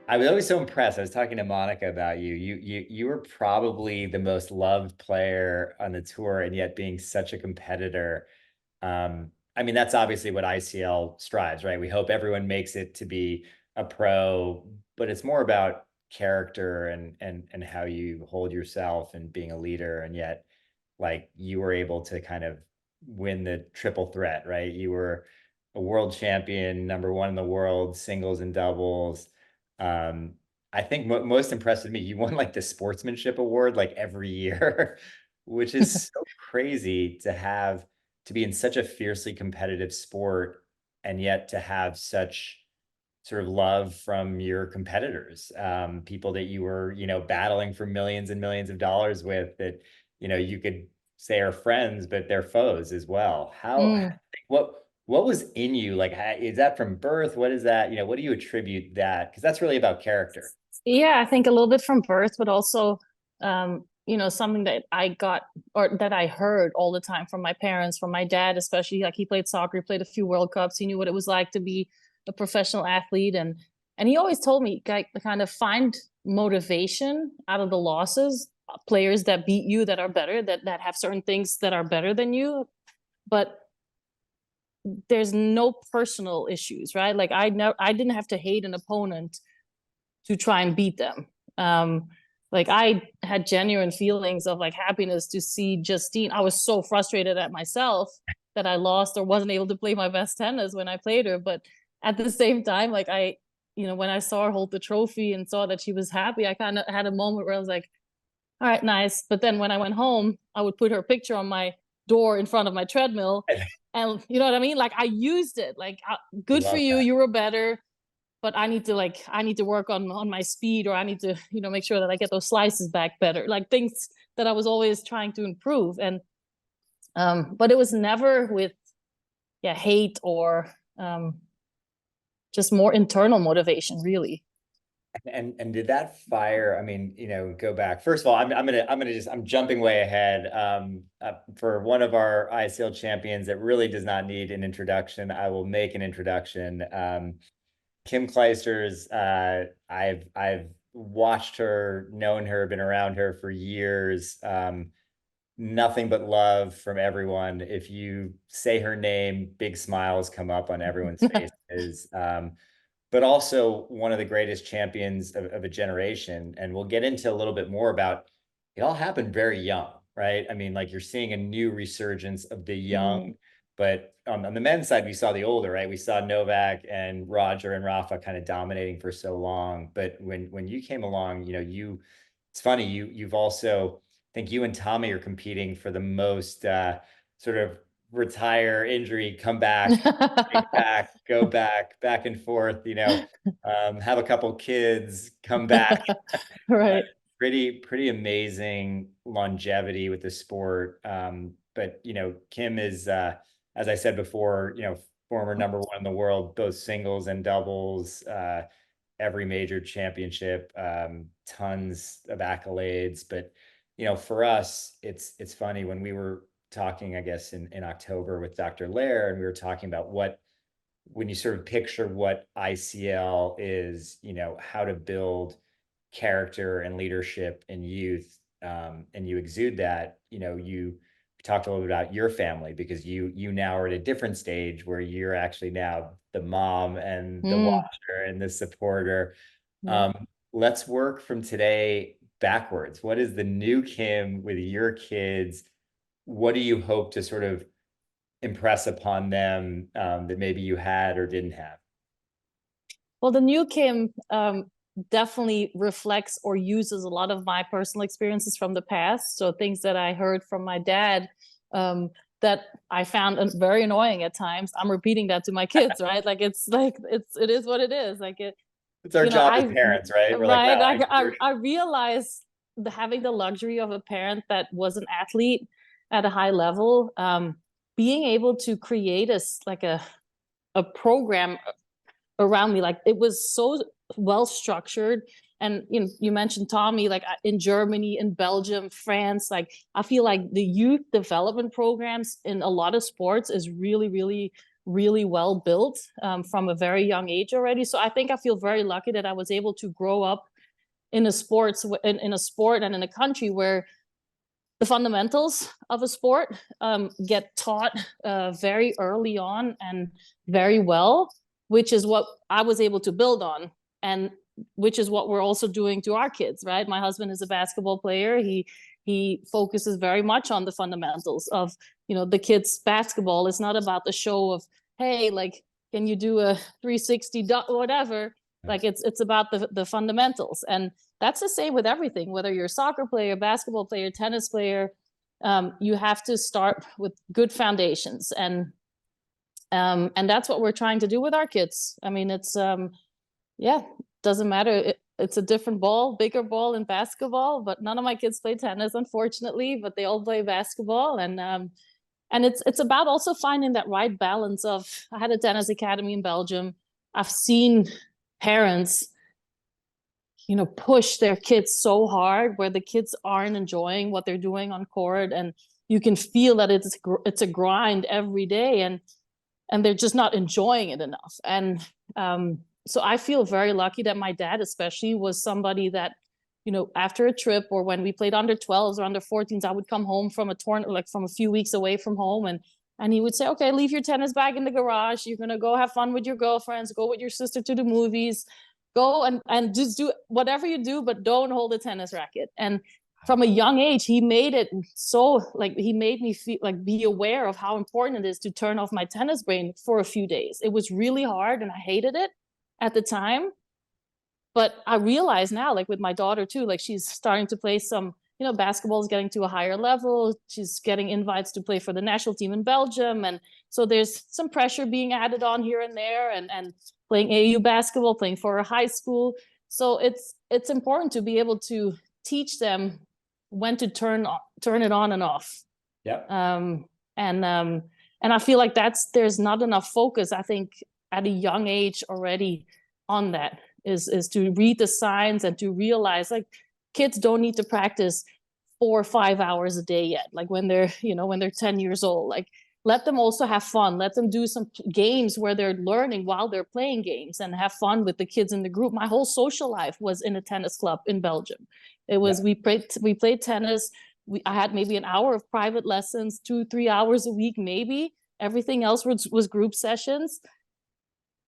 I was always so impressed. I was talking to Monica about you. You were probably the most loved player on the tour, and yet being such a competitor. I mean, that's obviously what ICL strives, right? We hope everyone makes it to be a pro, but it's more about character and how you hold yourself and being a leader. And yet, like you were able to kind of win the triple threat, right? You were a world champion, number one in the world, singles and doubles. Um, I think most impressive to me, you won like the sportsmanship award like every year, which is so crazy to have to be in such a fiercely competitive sport and yet to have such sort of love from your competitors, people that you were, battling for millions and millions of dollars with that, you could say are friends, but they're foes as well. Mm. What was in you? Like, is that from birth? What is that? What do you attribute that? Because that's really about character. Yeah, I think a little bit from birth, but also, something that I got or that I heard all the time from my parents, from my dad, especially. Like he played soccer, he played a few World Cups. He knew what it was like to be a professional athlete, and he always told me, like, kind of find motivation out of the losses. Players that beat you, that are better, that have certain things that are better than you, but there's no personal issues, right? Like I didn't have to hate an opponent to try and beat them. Like I had genuine feelings of like happiness to see Justine. I was so frustrated at myself that I lost or wasn't able to play my best tennis when I played her. But at the same time, like when I saw her hold the trophy and saw that she was happy, I kind of had a moment where I was like, all right, nice. But then when I went home, I would put her picture on my door in front of my treadmill. I And you know what I mean? Like I used it. Like, good for love you. that. You were better, but I need to work on my speed, or I need to make sure that I get those slices back better, like things that I was always trying to improve. And but it was never with hate or just more internal motivation, really. And did that fire, I mean, go back. First of all, I'm jumping way ahead. For one of our ICL champions that really does not need an introduction, I will make an introduction. Kim Clijsters, I've watched her, known her, been around her for years. Nothing but love from everyone. If you say her name, big smiles come up on everyone's faces. But also one of the greatest champions of a generation. And we'll get into a little bit more about it. All happened very young, right? I mean, like you're seeing a new resurgence of the young, Mm. but on the men's side, we saw the older, right? We saw Novak and Roger and Rafa kind of dominating for so long. But when you came along, it's funny, you've also, I think you and Tommy are competing for the most sort of retire injury, come back, take back, go back, back and forth, have a couple kids, come back. Uh, Right. pretty amazing longevity with the sport. But Kim is, as I said before, former number one in the world, both singles and doubles, every major championship, tons of accolades. But for us, it's funny when we were talking, I guess, in October with Dr. Lair, and we were talking about when you sort of picture what ICL is, how to build character and leadership in youth, and you exude that, you talked a little bit about your family because you now are at a different stage where you're actually now the mom and the Mm. watcher and the supporter. Yeah. Let's work from today backwards. What is the new Kim with your kids? What do you hope to sort of impress upon them, that maybe you had or didn't have? Well, the new Kim definitely reflects or uses a lot of my personal experiences from the past. So things that I heard from my dad, that I found very annoying at times. I'm repeating that to my kids, right? It is what it is. Like it, It's our job as I parents, right? We're like, right. wow, I realized having the luxury of a parent that was an athlete at a high level, being able to create a program around me. Like it was so well structured. And you mentioned Tommy, like in Germany, in Belgium, France. Like I feel like the youth development programs in a lot of sports is really, really really well built from a very young age already. So I think I feel very lucky that I was able to grow up in a sport and in a country where the fundamentals of a sport get taught very early on and very well, which is what I was able to build on, and which is what we're also doing to our kids, right? My husband is a basketball player. He focuses very much on the fundamentals of, the kids' basketball. It's not about the show of, hey, like, can you do a 360 whatever? Like it's about the fundamentals. And that's the same with everything, whether you're a soccer player, basketball player, tennis player. You have to start with good foundations, and that's what we're trying to do with our kids. I mean, it's yeah, doesn't matter. It's a different ball, bigger ball in basketball, but none of my kids play tennis, unfortunately, but they all play basketball. And it's about also finding that right balance of, I had a tennis academy in Belgium. I've seen parents, push their kids so hard where the kids aren't enjoying what they're doing on court, and you can feel that it's a grind every day, and they're just not enjoying it enough. And so I feel very lucky that my dad especially was somebody that, after a trip, or when we played under 12s or under 14s, I would come home from a tournament, like from a few weeks away from home, and he would say, okay, leave your tennis bag in the garage. You're going to go have fun with your girlfriends, go with your sister to the movies, go and just do whatever you do, but don't hold a tennis racket. And from a young age, he made it so, like, he made me feel like, be aware of how important it is to turn off my tennis brain for a few days. It was really hard and I hated it at the time. But I realize now, like with my daughter too, like she's starting to play some, basketball is getting to a higher level. She's getting invites to play for the national team in Belgium. And so there's some pressure being added on here and there, and playing AAU basketball, playing for a high school. So it's important to be able to teach them when to turn it on and off. Yep. And I feel like there's not enough focus, I think, at a young age already on that, is to read the signs and to realize, like, kids don't need to practice 4 or 5 hours a day yet. Like when they're 10 years old, like, let them also have fun. Let them do some games where they're learning while they're playing games, and have fun with the kids in the group. My whole social life was in a tennis club in Belgium. It was, we played tennis. I had maybe an hour of private lessons, 2-3 hours a week, maybe. Everything else was group sessions.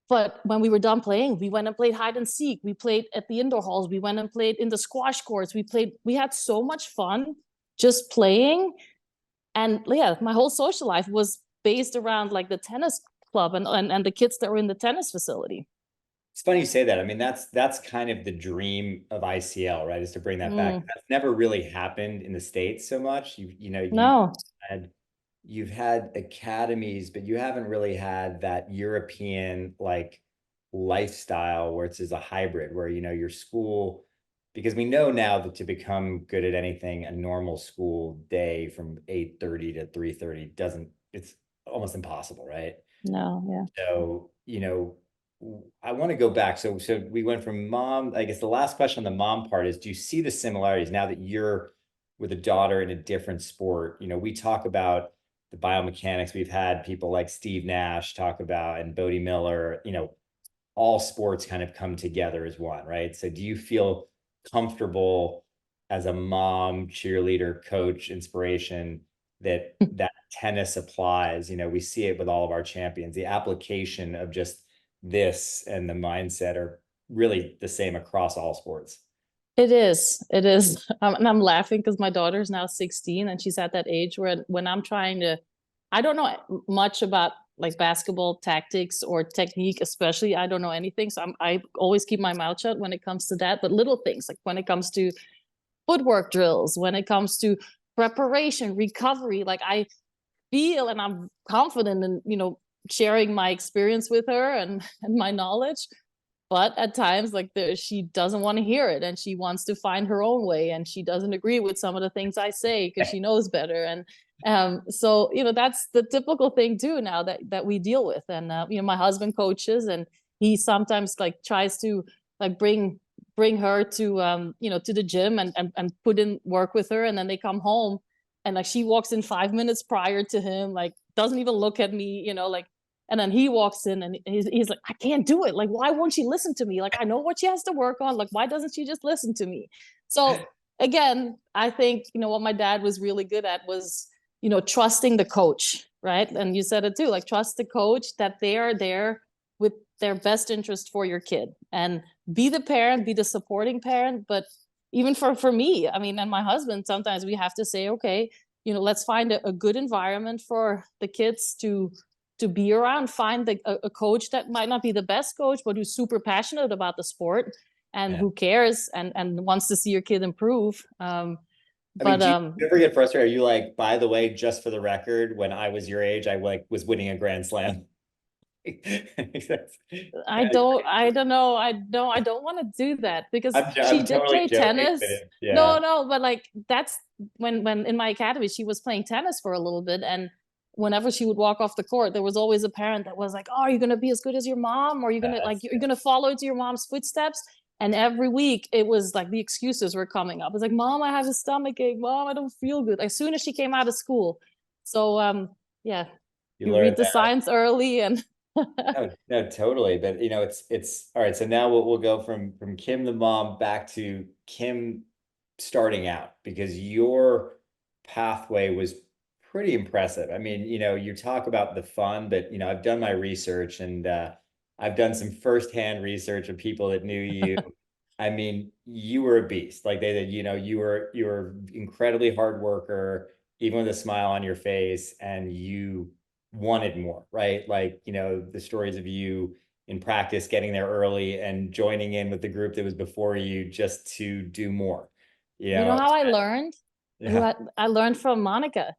But when we were done playing, we went and played hide and seek. We played at the indoor halls. We went and played in the squash courts. We had so much fun just playing. And yeah, my whole social life was based around, like, the tennis club and the kids that were in the tennis facility. It's funny you say that. I mean, that's kind of the dream of ICL, right? Is to bring that back. That's never really happened in the States so much. No. You've had academies, but you haven't really had that European, like, lifestyle where it's as a hybrid, where your school, because we know now that to become good at anything, a normal school day from 8:30 to 3:30 it's almost impossible, right? No, yeah. So, I want to go back. So we went from mom. I guess the last question on the mom part is, do you see the similarities now that you're with a daughter in a different sport? We talk about the biomechanics. We've had people like Steve Nash talk about, and Bodie Miller, all sports kind of come together as one, right? So do you feel comfortable as a mom, cheerleader, coach, inspiration, that tennis applies? We see it with all of our champions. The application of just this and the mindset are really the same across all sports. It is. And I'm laughing because my daughter's now 16, and she's at that age where, when I'm trying to, I don't know much about, like, basketball tactics or technique, especially. I don't know anything. So I always keep my mouth shut when it comes to that. But little things, like when it comes to footwork drills, when it comes to preparation, recovery, like, I feel, and I'm confident in, sharing my experience with her and my knowledge. But at times, like, she doesn't want to hear it, and she wants to find her own way, and she doesn't agree with some of the things I say because she knows better. And so that's the typical thing too now that we deal with. And my husband coaches, and he sometimes, like, tries to, like, bring her to to the gym and put in work with her, and then they come home, and, like, she walks in 5 minutes prior to him, like, doesn't even look at me, like, And then he walks in and he's like, I can't do it. Like, why won't she listen to me? Like, I know what she has to work on. Like, why doesn't she just listen to me? So again, I think, what my dad was really good at was, trusting the coach, right? And you said it too, like trust the coach that they are there with their best interest for your kid, and be the parent, be the supporting parent. But even for me, I mean, and my husband, sometimes we have to say, okay, let's find a good environment for the kids to be around. Find a coach that might not be the best coach, but who's super passionate about the sport and Yeah. who cares and wants to see your kid improve. I mean, But do you ever get frustrated? Are you like, by the way, just for the record, when I was your age, I like was winning a Grand Slam. I don't know. I don't want to do that because she I'm did totally play joking, but tennis. yeah, No, but like that's when in my academy she was playing tennis for a little bit, and whenever she would walk off the court, there was always a parent that was like, "Oh, are you gonna be as good as your mom? Or are you gonna like that's you're gonna follow into your mom's footsteps?" And every week it was like the excuses were coming up. It's like, "Mom, I have a stomach ache. Mom, I don't feel good." As soon as she came out of school, so yeah, you you learn read the signs early and. No, no, totally. But it's all right. So now we'll go from Kim the mom back to Kim starting out, because your pathway was pretty impressive. I mean, you talk about the fun, but I've done my research, and I've done some firsthand research of people that knew you. I mean, you were a beast. Like they said, you were incredibly hard worker, even with a smile on your face, and you wanted more, right? Like, the stories of you in practice getting there early and joining in with the group that was before you just to do more. You You know know, how I learned? Who yeah. I learned from Monica.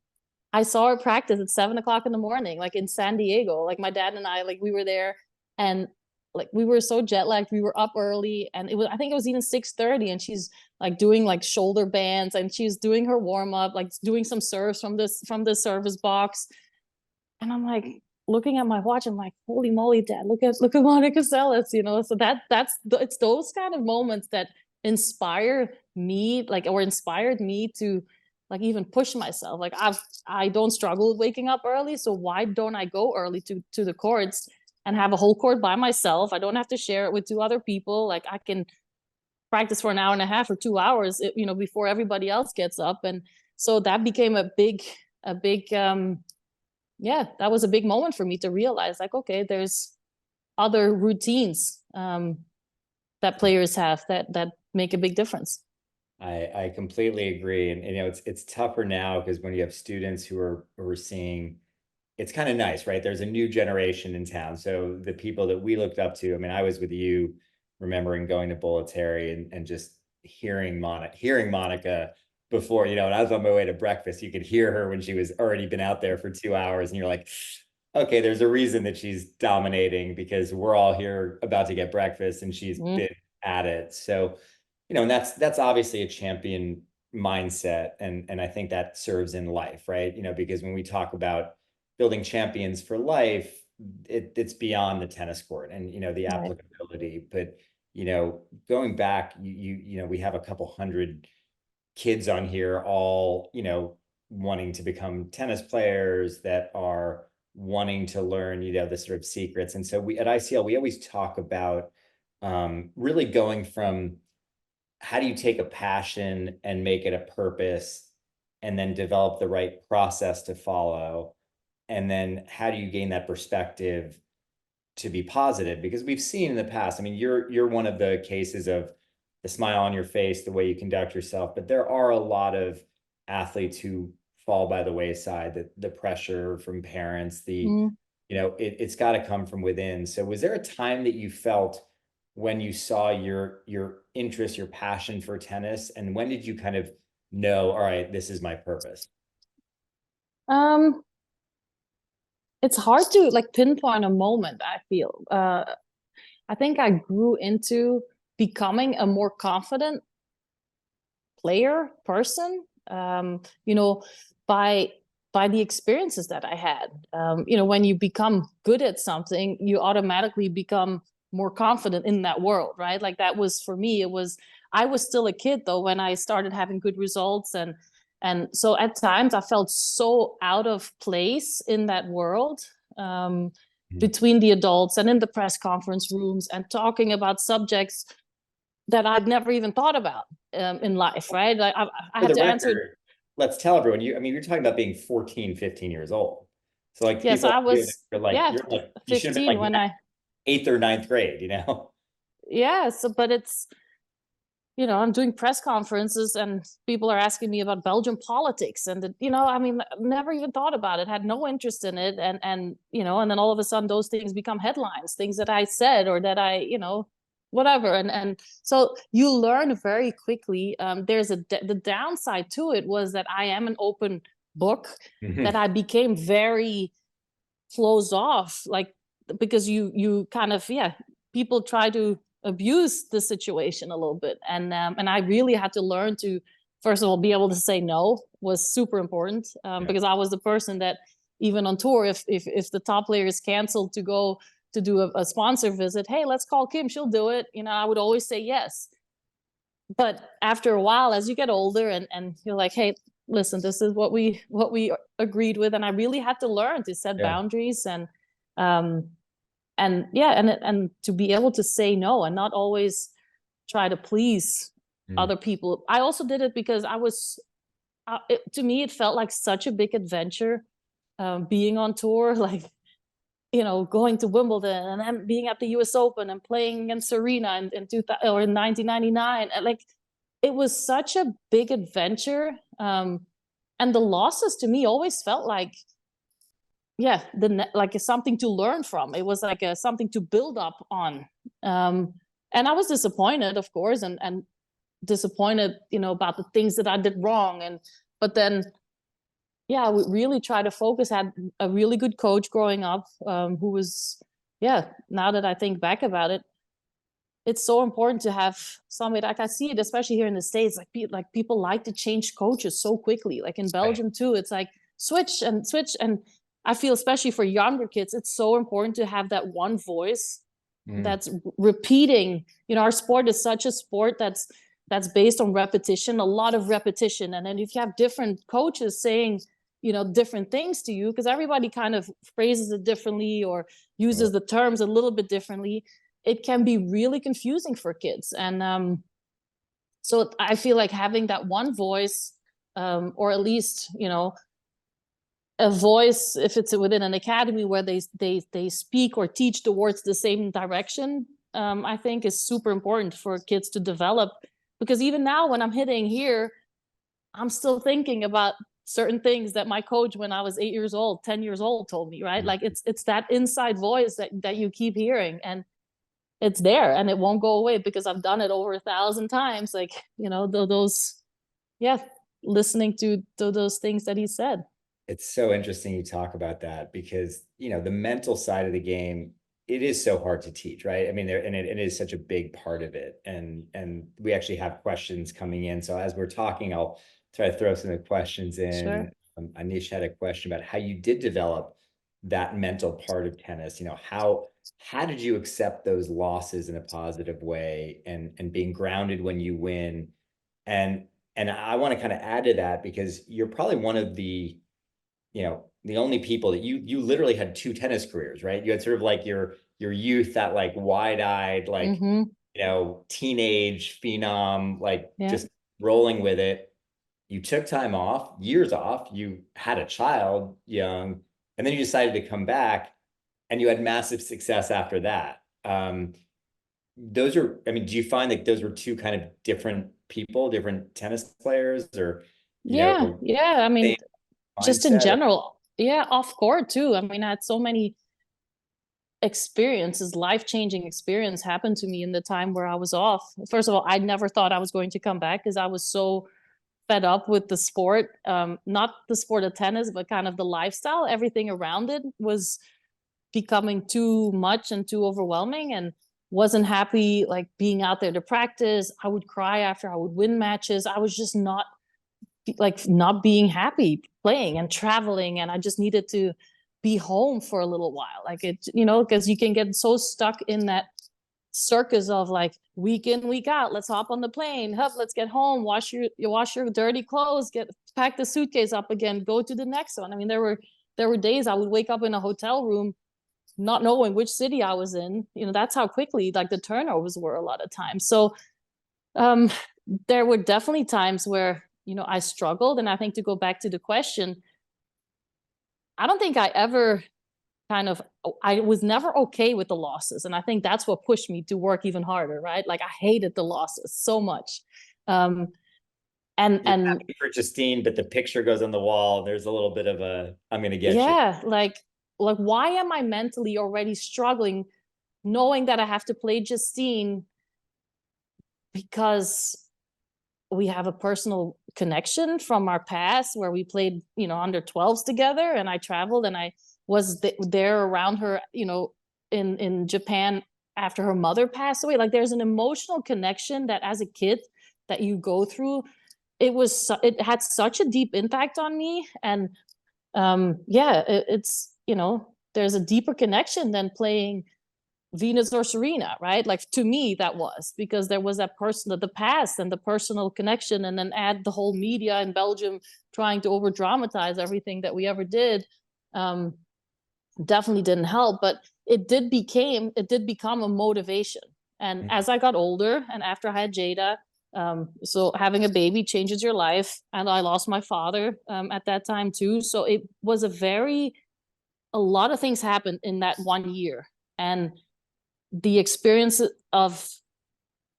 I saw her practice at 7 o'clock in the morning, like in San Diego. Like my dad and I, like we were there, and like we were so jet lagged. We were up early, and I think it was even 6:30, and she's like doing like shoulder bands, and she's doing her warm up, like doing some serves from the service box. And I'm like looking at my watch. I'm like, holy moly, Dad! Look at Monica Seles. So it's those kind of moments that inspire me, like, or inspired me to like even push myself. Like I don't struggle with waking up early, so why don't I go early to the courts and have a whole court by myself? I don't have to share it with two other people. Like I can practice for an hour and a half or 2 hours, before everybody else gets up. And so that became a big yeah, that was a big moment for me to realize, like, okay, there's other routines that players have that make a big difference. I completely agree. And it's tougher now because when you have students who are seeing, it's kind of nice, right? There's a new generation in town. So the people that we looked up to, I mean, I was with you, remembering going to Bolletary and just hearing Monica before, and I was on my way to breakfast. You could hear her when she was already been out there for 2 hours, and you're like, okay, there's a reason that she's dominating, because we're all here about to get breakfast and she's Mm, been at it. So, and that's obviously a champion mindset. And I think that serves in life, right? Because when we talk about building champions for life, it's beyond the tennis court and the right. applicability. But going back, we have a couple hundred kids on here, all wanting to become tennis players, that are wanting to learn the sort of secrets. And so we at ICL, we always talk about really going from, how do you take a passion and make it a purpose, and then develop the right process to follow, and then how do you gain that perspective to be positive? Because we've seen in the past, I mean, you're one of the cases of the smile on your face, the way you conduct yourself, but there are a lot of athletes who fall by the wayside, the pressure from parents, Mm. it's got to come from within. So was there a time that you felt, when you saw your interest, your passion for tennis, and when did you kind of know, all right, this is my purpose? Um, it's hard to like pinpoint a moment, I feel. I think I grew into becoming a more confident player person, by the experiences that I had. When you become good at something, you automatically become more confident in that world, right? Like that was for me. I was still a kid though when I started having good results, and so at times I felt so out of place in that world. Mhm. between the adults and in the press conference rooms and talking about subjects that I'd never even thought about in life, right? Like I For had the to answer. record, let's tell everyone I mean, you're talking about being 14, 15 years old. So like Yes, people I like you, was, yeah, you're like, you should have been 15 like when I, eighth or ninth grade, you know? yeah. So, but it's, I'm doing press conferences and people are asking me about Belgian politics and, I mean, never even thought about it, had no interest in it. And then all of a sudden those things become headlines, things that I said or that whatever. And so you learn very quickly. There's the downside to it was that I am an open book, that Mhm. I became very closed off, like, because you kind of, yeah, people try to abuse the situation a little bit, and I really had to learn to, first of all, be able to say no was super important, Yeah. because I was the person that even on tour, if the top player is canceled to go to do a sponsor visit, hey, let's call Kim, she'll do it, I would always say yes. But after a while, as you get older and you're like, hey, listen, this is what we agreed with, and I really had to learn to set Yeah. boundaries um yeah, and to be able to say no and not always try to please Mm. other people. I also did it because I was, to me it felt like such a big adventure, being on tour, like, going to Wimbledon and then being at the US Open and playing against Serena in 2000 or in 1999. And like, it was such a big adventure. And the losses to me always felt like, yeah, like something to learn from. It was like something to build up on. And I was disappointed, of course, and disappointed, about the things that I did wrong. But then, yeah, I would really try to focus. Had a really good coach growing up, who was, yeah. Now that I think back about it, it's so important to have somebody, like I see it, especially here in the States. Like people like to change coaches so quickly. Like in Right. Belgium too, it's like switch and switch. And I feel, especially for younger kids, it's so important to have that one voice Mm. that's repeating. Our sport is such a sport that's based on repetition, a lot of repetition. And then if you have different coaches saying, different things to you, because everybody kind of phrases it differently or Well, uses the terms a little bit differently, it can be really confusing for kids. And so I feel like having that one voice, or at least, a voice, if it's within an academy where they speak or teach towards the same direction, I think is super important for kids to develop. Because even now when I'm hitting here, I'm still thinking about certain things that my coach when I was 8 years old, 10 years old told me, right? mm. Like it's that inside voice that you keep hearing, and it's there and it won't go away because I've done it over 1,000 times. Like, those, yeah, listening to those things that he said. It's so interesting you talk about that because, the mental side of the game, it is so hard to teach, right? I mean, it is such a big part of it. And we actually have questions coming in. So as we're talking, I'll try to throw some of the questions Sure. in. Anish had a question about how you did develop that mental part of tennis. How did you accept those losses in a positive way and being grounded when you win? And and I want to kind of add to that because you're probably one of the only people that you literally had two tennis careers, right? You had sort of like your youth, that like wide-eyed, like, Mm-hmm. teenage phenom, like Yeah. just rolling with it. You took time off, years off, you had a child young, and then you decided to come back and you had massive success after that. Those are, I mean, do you find that those were two kind of different people, different tennis players, or, Yeah. Yeah. I same mean, just in mindset? general. Yeah. Off court too. I mean, I had so many experiences, life-changing experience happened to me in the time where I was off. First of all, I never thought I was going to come back because I was so fed up with the sport, not the sport of tennis, but kind of the lifestyle. Everything around it was becoming too much and too overwhelming, and wasn't happy like being out there to practice. I would cry after I would win matches. I was just not being happy playing and traveling, and I just needed to be home for a little while. Like because you can get so stuck in that circus of like week in week out, let's hop on the plane, hup, let's get home, wash your dirty clothes, pack the suitcase up again, go to the next one. I mean, there were days I would wake up in a hotel room not knowing which city I was in. That's how quickly like the turnovers were a lot of times. So um, there were definitely times where, I struggled. And I think to go back to the question, I don't think I ever I was never okay with the losses. And I think that's what pushed me to work even harder, right? Like I hated the losses so much. Um, You're and happy for Justine, but the picture goes on the wall. There's a little bit of a, I'm gonna get you. yeah, like why am I mentally already struggling knowing that I have to play Justine because we have a personal connection from our past where we played, under 12s together, and I traveled and I was there around her, in Japan after her mother passed away. Like there's an emotional connection that as a kid that you go through. It had such a deep impact on me. And yeah, it's, there's a deeper connection than playing Venus or Serena, right? Like to me, that was because there was that person, the past and the personal connection, and then add the whole media in Belgium trying to over dramatize everything that we ever did. Um, Definitely didn't help, but it did become a motivation. And as I got older and after I had Jada, so having a baby changes your life, and I lost my father at that time too. So it was a lot of things happened in that 1 year, and the experience of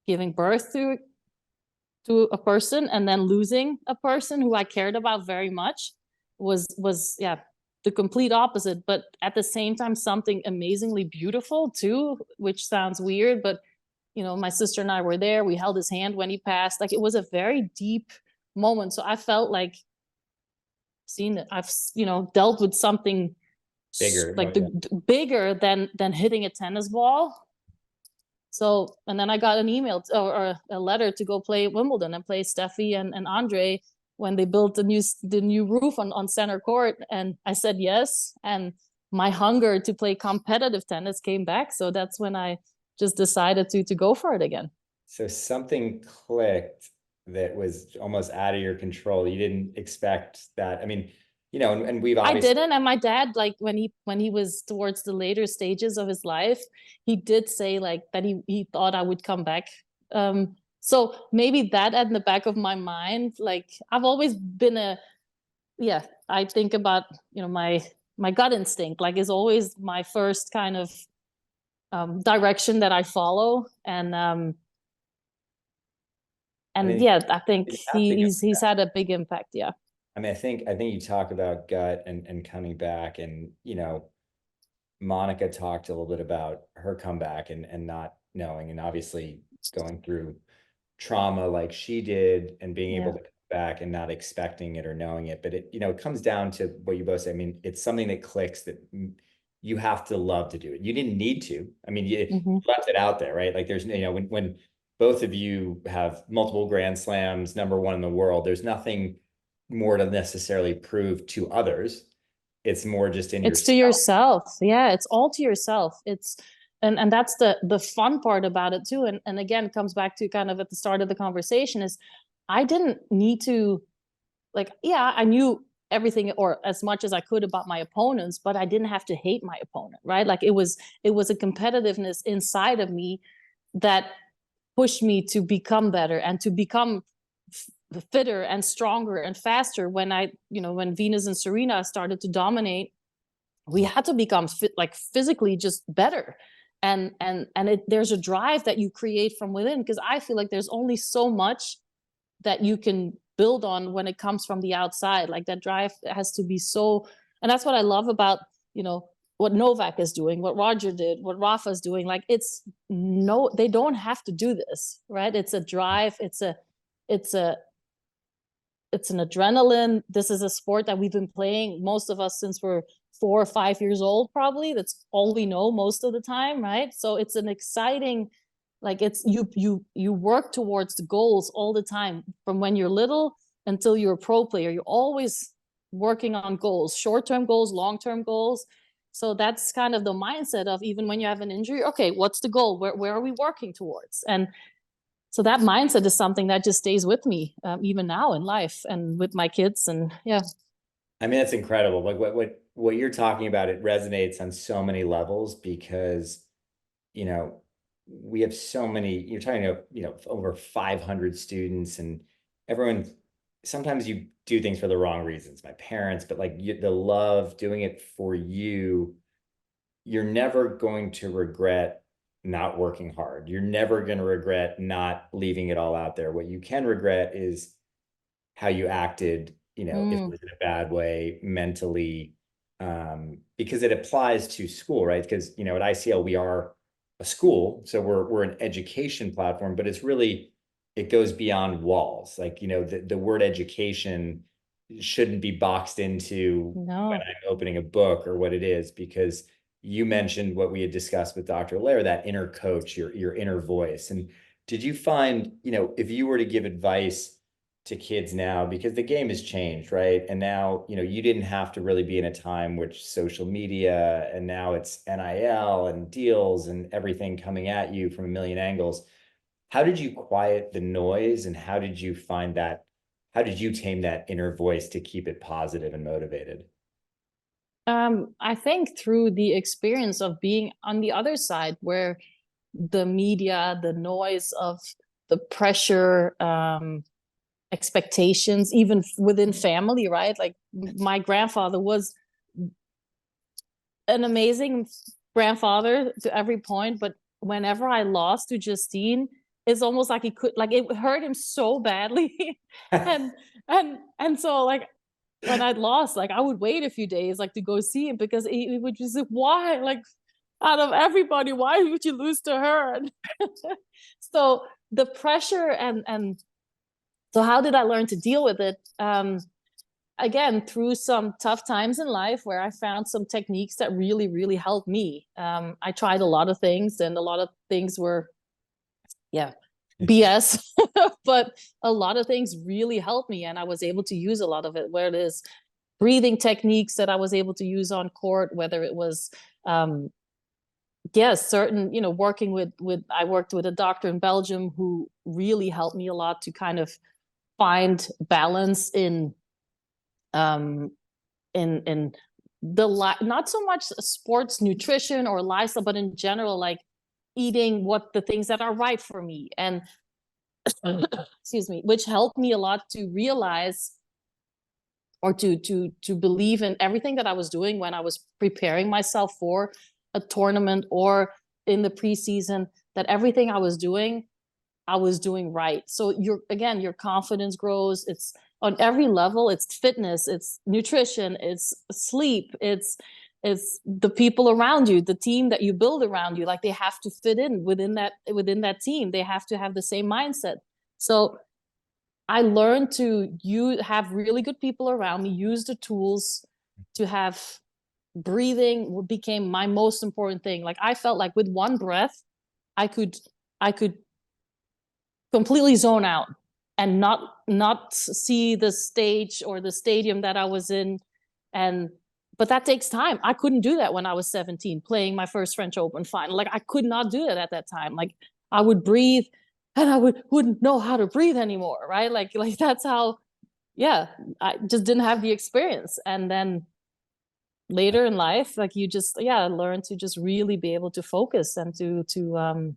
giving birth to a person and then losing a person who I cared about very much was yeah, the complete opposite, but at the same time something amazingly beautiful too, which sounds weird, but my sister and I were there. We held his hand when he passed. Like it was a very deep moment. So I felt like I've dealt with something Bigger. like bigger than hitting a tennis ball. So, and then I got an email or a letter to go play Wimbledon and play Steffi and Andre when they built the new roof on center court. And I said yes. And my hunger to play competitive tennis came back. So that's when I just decided to go for it again. So something clicked that was almost out of your control. You didn't expect that. I mean, and we've I obviously, didn't, and my dad, like when he was towards the later stages of his life, he did say like that he thought I would come back. So maybe that at the back of my mind, like I've always been yeah, I think about my gut instinct, like is always my first kind of direction that I follow, I and mean, yeah, I think you have to go. he's had a big impact. Yeah. I mean, I think you talk about gut and coming back, and Monica talked a little bit about her comeback and not knowing, and obviously going through trauma like she did and being able Yeah. to come back and not expecting it or knowing it. But it comes down to what you both say. I mean, it's something that clicks that you have to love to do it. You didn't need to. I mean, you Mm-hmm. left it out there, right? Like there's, when both of you have multiple Grand Slams, #1 in the world, there's nothing more to necessarily prove to others. It's more just in It's to yourself. yourself. Yeah, it's all to yourself. And that's the fun part about it too. And again, it comes back to kind of at the start of the conversation is I didn't need to, like, yeah, I knew everything or as much as I could about my opponents, but I didn't have to hate my opponent, right? Like it was a competitiveness inside of me that pushed me to become better and to become fitter and stronger and faster. When Venus and Serena started to dominate, we had to become like physically just better. And there's a drive that you create from within, because I feel like there's only so much that you can build on when it comes from the outside. Like that drive has to be so, and that's what I love about what Novak is doing, what Roger did, what Rafa's doing. Like they don't have to do this, right? It's a drive. It's a it's an adrenaline. This is a sport that we've been playing, most of us, since we're 4 or 5 years old, probably. That's all we know most of the time, right? So it's an exciting, like it's you work towards the goals all the time from when you're little until you're a pro player. You're always working on goals, short-term goals, long-term goals. So that's kind of the mindset of, even when you have an injury, okay, what's the goal? Where are we working towards? And so that mindset is something that just stays with me, even now in life and with my kids. And yeah. I mean, that's incredible. Like what what you're talking about, it resonates on so many levels because, you know, we have so many, you're talking about, over 500 students and everyone, sometimes you do things for the wrong reasons, my parents, but like the love doing it for you, you're never going to regret not working hard. You're never going to regret not leaving it all out there. What you can regret is how you acted, if it Mm, was in a bad way mentally, because it applies to school, right? Because, at ICL, we are a school, so we're an education platform, but it goes beyond walls. Like, the word education shouldn't be boxed into when no. I'm opening a book or what it is, because you mentioned what we had discussed with Dr. Lair, that inner coach, your inner voice. And did you find, if you were to give advice to kids now, because the game has changed, right? And now, you didn't have to really be in a time which social media, and now it's NIL and deals and everything coming at you from a million angles. How did you quiet the noise, and how did you tame that inner voice to keep it positive and motivated? I think through the experience of being on the other side, where the media, the noise of the pressure, expectations, even within family, right? Like my grandfather was an amazing grandfather to every point, but whenever I lost to Justine, it's almost like he could, like it hurt him so badly. and and so like when I'd lost, like I would wait a few days like to go see him, because he would just say, why? Like out of everybody, why would you lose to her? So the pressure, and so how did I learn to deal with it? Again, through some tough times in life where I found some techniques that really, really helped me. I tried a lot of things, and a lot of things were, yeah, BS, but a lot of things really helped me, and I was able to use a lot of it. Where it is breathing techniques that I was able to use on court, whether it was, yes, certain, working with I worked with a doctor in Belgium who really helped me a lot to kind of find balance um in the not so much sports nutrition or lifestyle, but in general, like eating what the things that are right for me, and excuse me, which helped me a lot to realize, or to believe in everything that I was doing when I was preparing myself for a tournament or in the preseason, that everything I was doing right. So your confidence grows. It's on every level. It's fitness, it's nutrition, it's sleep, it's the people around you, the team that you build around you. Like they have to fit in within that team. They have to have the same mindset. So I learned to have really good people around me, use the tools to have breathing became my most important thing. Like I felt like with one breath, I could completely zone out and not see the stage or the stadium that I was in. And but that takes time. I couldn't do that when I was 17 playing my first French Open final. Like I could not do it at that time. Like I would breathe and I wouldn't know how to breathe anymore, right? Like that's how, yeah, I just didn't have the experience. And then later in life, like you just, yeah, learn to just really be able to focus and to I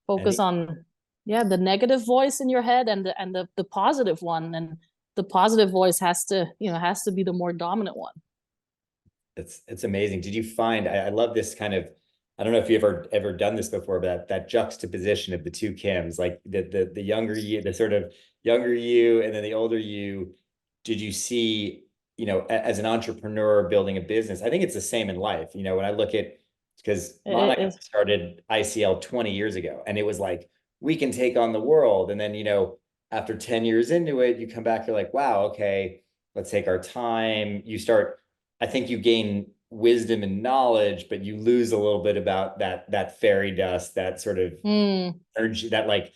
focus think on, yeah, the negative voice in your head and the positive one. And the positive voice has to be the more dominant one. it's amazing. Did you find, I love this kind of, I don't know if you ever done this before, but that juxtaposition of the two Kims, like the younger you, the sort of younger you, and then the older you. Did you see, as an entrepreneur building a business? I think it's the same in life. When I look at, because Monica It, started ICL 20 years ago, and it was like, we can take on the world. And then, after 10 years into it, you come back, you're like, wow, okay, let's take our time. I think you gain wisdom and knowledge, but you lose a little bit about that fairy dust, that sort of mm, energy, that like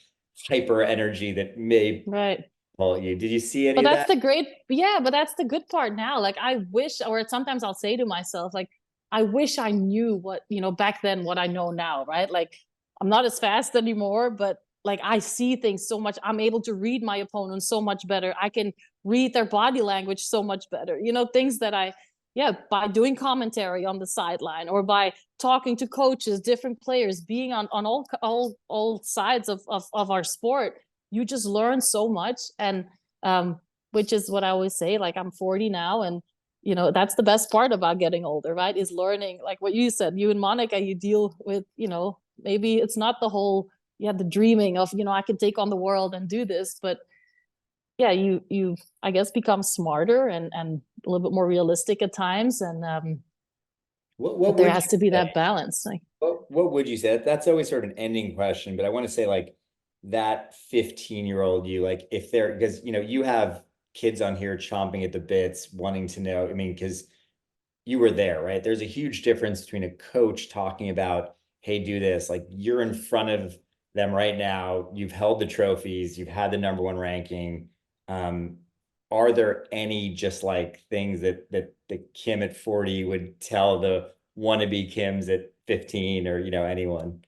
hyper energy that may right. pull you. Did you see any But of that's that? the great, yeah, but that's the good part now. Like I wish, or sometimes I'll say to myself, like, I wish I knew what, back then, what I know now, right? Like I'm not as fast anymore, but like I see things so much. I'm able to read my opponent so much better. I can read their body language so much better. Things that yeah, by doing commentary on the sideline or by talking to coaches, different players, being on all sides of our sport, you just learn so much. And which is what I always say, like I'm 40 now, and you know, that's the best part about getting older, right? Is learning, like what you said, you and Monica, you deal with, you know, maybe it's not the whole, yeah, the dreaming of, you know, I can take on the world and do this, but yeah, you I guess become smarter and a little bit more realistic at times. And What but there would has you to be say? that balance. Like, What would you say? That's always sort of an ending question, but I want to say like that 15-year-old you, like if they're, because you know, you have kids on here chomping at the bits, wanting to know. I mean, because you were there, right? There's a huge difference between a coach talking about, hey, do this. Like you're in front of them right now. You've held the trophies, you've had the number one ranking. Um, are there any just like things that the Kim at 40 would tell the wannabe Kims at 15 or, you know, anyone?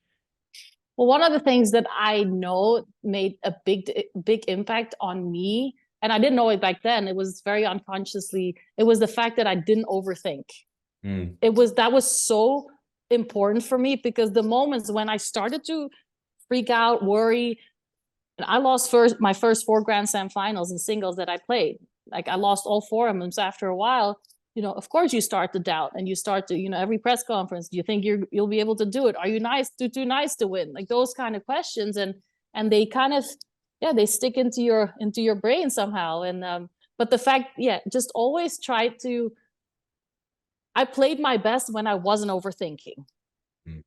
well, one of the things that I know made a big impact on me, and I didn't know it back then, it was very unconsciously, it was the fact that I didn't overthink. Mm. That was so important for me, because the moments when I started to freak out, worry, and I lost my first 4 Grand Slam finals in singles that I played. Like I lost all 4 of them. So after a while, you know, of course you start to doubt, and you start to, you know, every press conference, do you think you'll be able to do it? Are you too nice to win? Like those kind of questions, and they kind of, yeah, they stick into your brain somehow. And but the fact, yeah, just always try to. I played my best when I wasn't overthinking. Mm.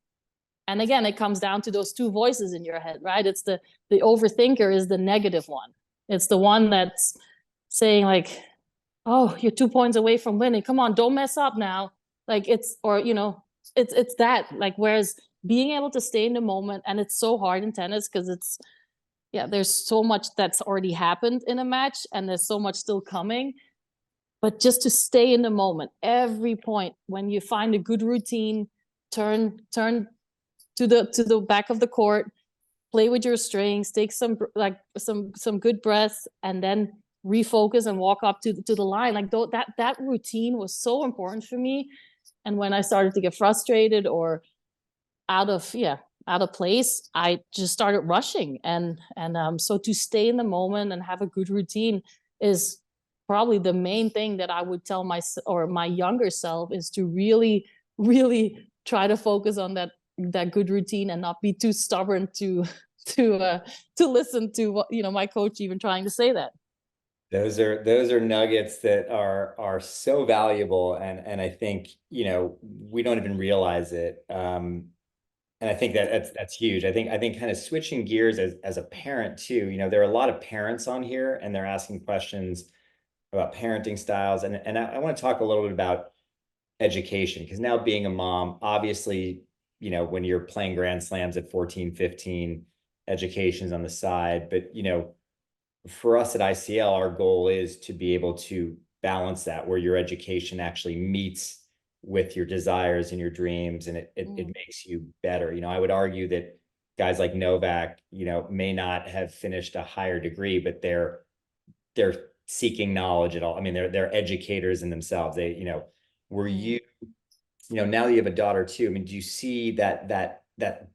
And again, it comes down to those two voices in your head, right? It's the overthinker is the negative one. It's the one that's saying like, "Oh, you're 2 points away from winning. Come on, don't mess up now." Like it's, or you know, it's that. Like whereas being able to stay in the moment, and it's so hard in tennis because it's, yeah, there's so much that's already happened in a match, and there's so much still coming. But just to stay in the moment, every point when you find a good routine, turn to the back of the court, play with your strings, take some good breaths, and then refocus and walk up to the line. Like that routine was so important for me. And when I started to get frustrated or out of out of place, I just started rushing. And so to stay in the moment and have a good routine is probably the main thing that I would tell my younger self, is to really try to focus on that good routine and not be too stubborn to listen to what, you know, my coach even trying to say that. Those are nuggets that are so valuable, and I think, you know, we don't even realize it. And I think that's huge. I think kind of switching gears as a parent too, you know, there are a lot of parents on here and they're asking questions about parenting styles. And I want to talk a little bit about education, because now being a mom, obviously, you know, when you're playing Grand Slams at 14, 15, education's on the side. But, you know, for us at ICL, our goal is to be able to balance that where your education actually meets with your desires and your dreams, and it makes you better. You know, I would argue that guys like Novak, you know, may not have finished a higher degree, but they're seeking knowledge at all. I mean, they're educators in themselves. They, you know, were you, you know, now that you have a daughter too, I mean, do you see that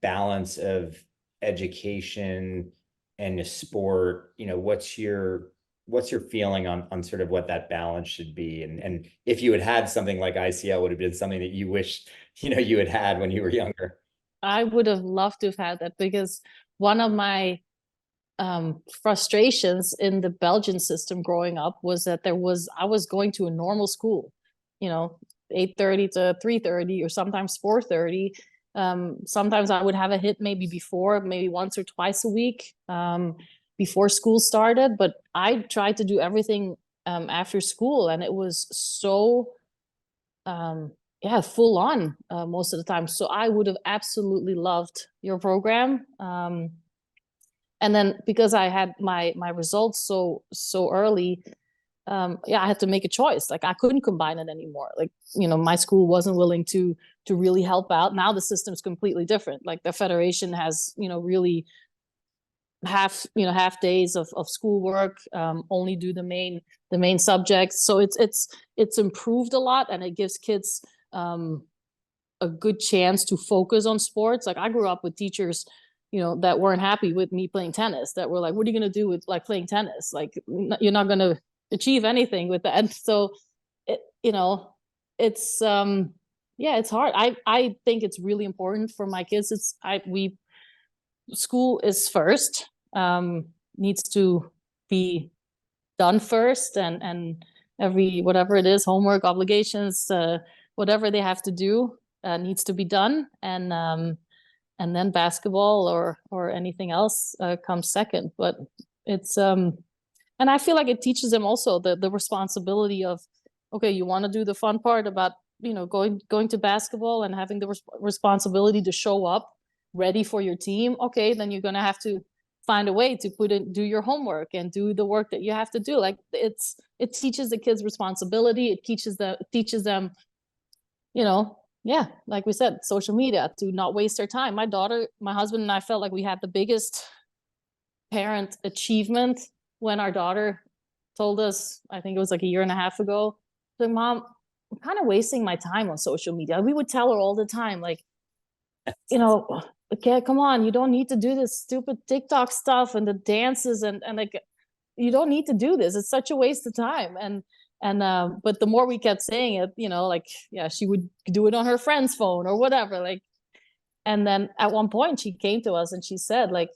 balance of education and the sport? You know, what's your feeling on sort of what that balance should be? And if you had had something like ICL, would have been something that you wish, you know, you had had when you were younger? I would have loved to have had that, because one of my frustrations in the Belgian system growing up was that I was going to a normal school, you know, 8:30 to 3:30, or sometimes 4:30. Sometimes I would have a hit maybe once or twice a week before school started, but I tried to do everything after school, and it was so yeah, full on most of the time. So I would have absolutely loved your program. And then because I had my results so early, yeah, I had to make a choice. Like I couldn't combine it anymore. Like, you know, my school wasn't willing to really help out. Now the system's completely different. Like the federation has, you know, really half days of schoolwork, only do the main subjects. So it's improved a lot, and it gives kids a good chance to focus on sports. Like I grew up with teachers, that weren't happy with me playing tennis, that were like, what are you going to do with like playing tennis? Like you're not going to achieve anything with that. So it, it's yeah, it's hard. I think it's really important for my kids. We school is first, needs to be done first, and every whatever it is, homework, obligations, whatever they have to do, needs to be done, and then basketball or anything else comes second. But it's and I feel like it teaches them also the responsibility of, okay, you want to do the fun part about going to basketball and having the responsibility to show up ready for your team. Okay, then you're gonna have to find a way to do your homework and do the work that you have to do. Like it teaches the kids responsibility. It teaches them, yeah, like we said, social media, to not waste their time. My husband and I felt like we had the biggest parent achievement when our daughter told us, I think it was like a year and a half ago, like, Mom, I'm kind of wasting my time on social media. We would tell her all the time, like, okay, come on, you don't need to do this stupid TikTok stuff and the dances and like, you don't need to do this. It's such a waste of time. But the more we kept saying it, like, yeah, she would do it on her friend's phone or whatever. Like, and then at one point she came to us and she said, like,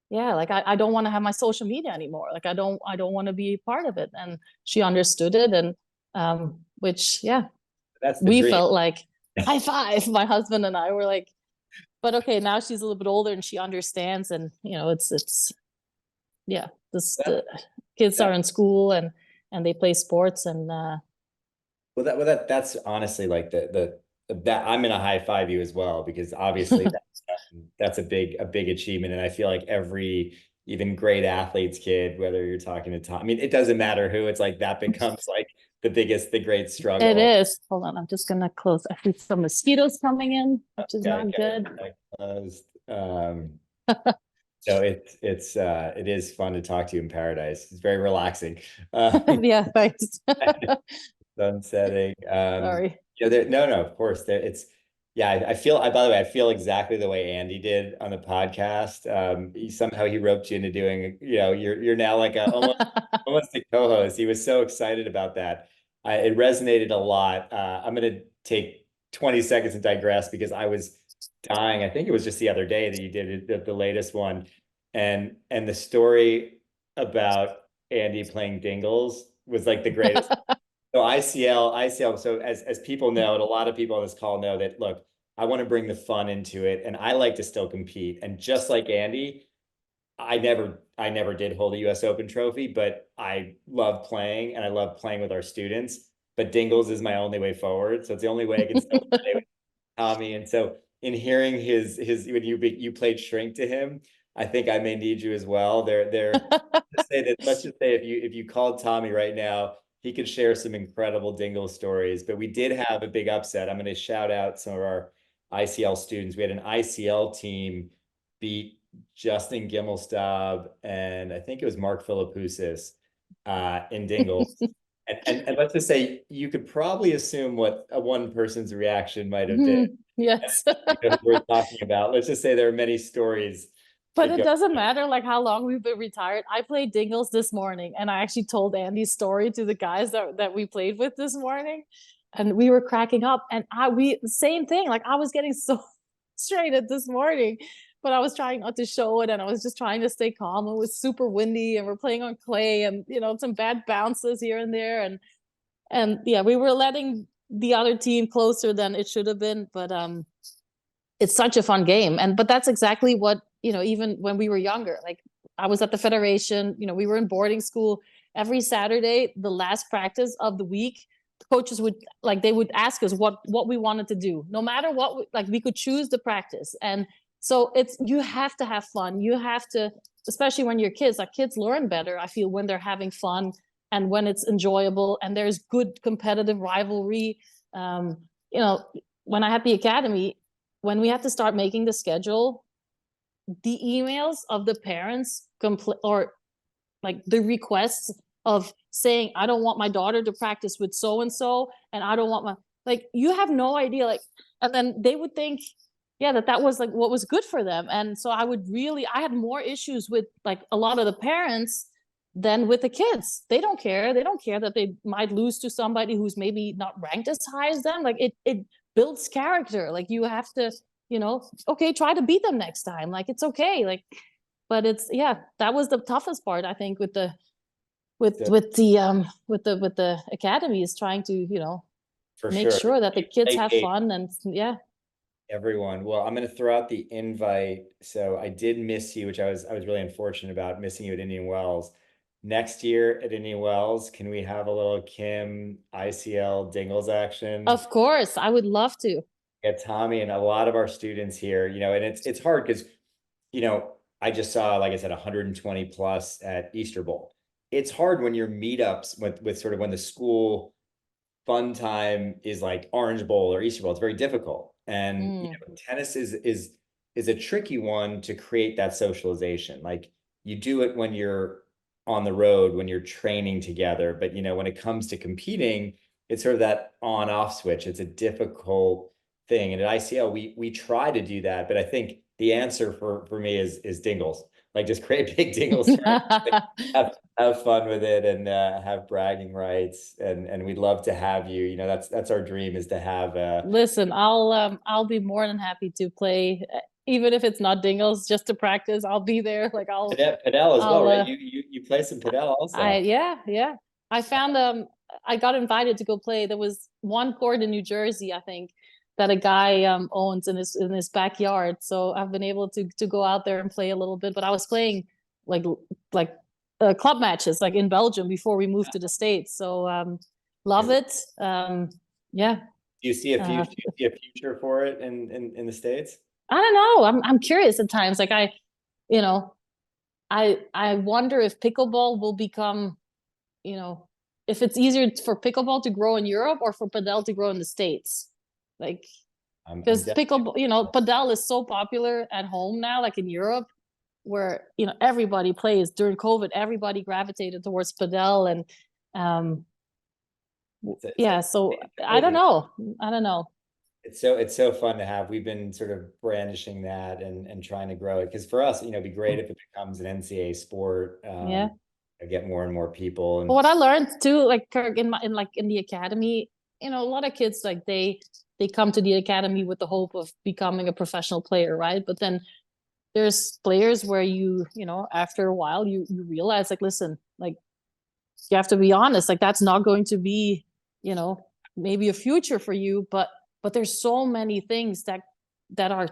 yeah, like I don't want to have my social media anymore. Like I don't want to be part of it. And she understood it. And which, yeah, That's the we dream. felt like high five. My husband and I were like, but okay, now she's a little bit older and she understands. And it's yeah, the kids are in school and they play sports and That's honestly like that I'm gonna high five you as well, because obviously that's a big achievement. And I feel like every even great athlete's kid, whether you're talking to Tom, I mean, it doesn't matter who, it's like that becomes like the great it struggle. is. Hold on, I'm just gonna close. I see some mosquitoes coming in, which is Okay, not good. closed. So it is fun to talk to you in paradise. It's very relaxing. Yeah, thanks. Sunsetting. Sorry. No, of course. Yeah, I feel, by the way, I feel exactly the way Andy did on the podcast. Somehow he roped you into doing, you're now like almost a co-host. He was so excited about that. It resonated a lot. I'm going to take 20 seconds and digress because I was dying. I think it was just the other day that you did the latest one. And the story about Andy playing Dingles was like the greatest. So ICL. So as people know, and a lot of people on this call know that, look, I want to bring the fun into it, and I like to still compete. And just like Andy, I never did hold a US Open trophy, but I love playing and I love playing with our students. But Dingles is my only way forward. So it's the only way I can still play with Tommy. And so in hearing his when you played Shrink to him, I think I may need you as well. Let's just say if you called Tommy right now, he could share some incredible Dingle stories. But we did have a big upset. I'm going to shout out some of our ICL students. We had an ICL team beat Justin Gimelstob and I think it was Mark Philippoussis in Dingle. And let's just say you could probably assume what a one person's reaction might have been. Yes. We're talking about. Let's just say there are many stories. But it doesn't matter like how long we've been retired. I played Dingles this morning and I actually told Andy's story to the guys that we played with this morning. And we were cracking up. And same thing. Like I was getting so frustrated this morning, but I was trying not to show it. And I was just trying to stay calm. It was super windy and we're playing on clay and some bad bounces here and there. And yeah, we were letting the other team closer than it should have been. But it's such a fun game. But that's exactly what, even when we were younger, like I was at the Federation, we were in boarding school. Every Saturday, the last practice of the week, the coaches would they would ask us what we wanted to do. No matter what, we could choose the practice. And so you have to have fun. You have to, especially when you're kids, kids learn better, I feel, when they're having fun and when it's enjoyable and there's good competitive rivalry. When I had the academy, when we had to start making the schedule, the emails of the parents or like the requests of saying, I don't want my daughter to practice with so and so, and I don't want my, like, you have no idea, like, and then they would think, yeah, that was like what was good for them. And so I had more issues with like a lot of the parents than with the kids. They don't care. They don't care that they might lose to somebody who's maybe not ranked as high as them. Like it builds character. Like you have to, okay, try to beat them next time. Like it's okay. Like, but it's, yeah, that was the toughest part, I think, with the So, with the academy, is trying to, for make sure. sure that the kids have Hey, fun. And yeah. everyone. Well, I'm going to throw out the invite. So I did miss you, which I was really unfortunate about missing you at Indian Wells. Next year at Indian Wells, can we have a little Kim ICL Dingles action? Of course, I would love to. Get Tommy and a lot of our students here, and it's hard because, I just saw, like I said, 120 plus at Easter Bowl. It's hard when your meetups with sort of when the school fun time is like Orange Bowl or Easter Bowl. It's very difficult. And Mm. tennis is a tricky one to create that socialization. Like you do it when you're on the road, when you're training together, but when it comes to competing, it's sort of that on-off switch. It's a difficult thing. And at ICL, we try to do that, but I think the answer for me is Dingles. Like just create big Dingles have fun with it and have bragging rights and we'd love to have you. That's our dream, is to have Listen, I'll be more than happy to play, even if it's not Dingles, just to practice. I'll be there. Like Padel as well, I'll right? You play some Padel also. yeah, yeah. I found I got invited to go play. There was one court in New Jersey, I think, that a guy owns in his backyard. So I've been able to go out there and play a little bit. But I was playing like like club matches like in Belgium before we moved to the States. So love Is it. Yeah. Do you see a Uh, future? Do you see a future for it in the States? I don't know. I'm curious at times. Like you know, I wonder if pickleball will become, you know, if it's easier for pickleball to grow in Europe or for padel to grow in the States. Like, I'm because definitely. pickleball, padel is so popular at home now, like in Europe, where everybody plays. During COVID, everybody gravitated towards padel, and um, It's yeah. So I don't amazing. know. I don't know. It's so fun to have. We've been sort of brandishing that and trying to grow it because for us, it'd be great if it becomes an NCAA sport. Yeah. Get more and more people But and what I learned too, like Kirk, in the academy, a lot of kids, like they come to the academy with the hope of becoming a professional player, right? But then there's players where after a while you realize, like, listen, like, you have to be honest, like that's not going to be, you know maybe a future for you. But there's so many things that are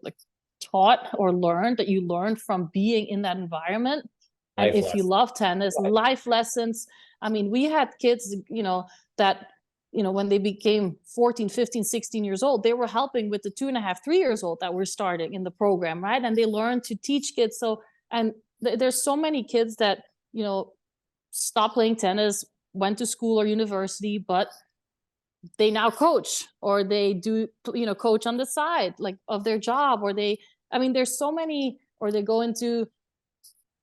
like taught or learned, that you learn from being in that environment. And life if you lessons. love tennis, life lessons. I mean, we had kids, that, when they became 14, 15, 16 years old, they were helping with the 2.5, 3 years old that were starting in the program, right? And they learned to teach kids. So, and there's so many kids that, stopped playing tennis, went to school or university, but they now coach, or they do, coach on the side, like, of their job, or I mean, there's so many, or they go into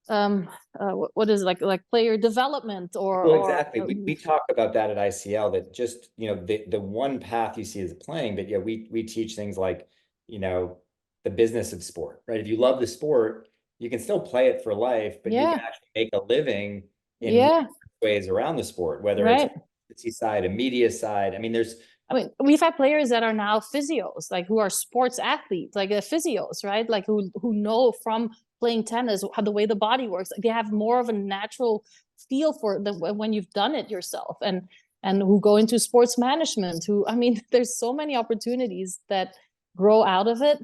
what is it, like player development, Well, or exactly. We talk about that at ICL, that just, the one path you see is playing, but yeah, we teach things like, the business of sport, right? If you love the sport, you can still play it for life, but you can yeah, actually make a living in yeah, ways around the sport, whether it's right. a side, a media side. I mean, there's I mean, we've had players that are now physios, like, who are sports athletes, like, physios, right? Like, who know from playing tennis how the way the body works. Like, they have more of a natural feel for the when you've done it yourself, and who go into sports management. Who, I mean, there's so many opportunities that grow out of it.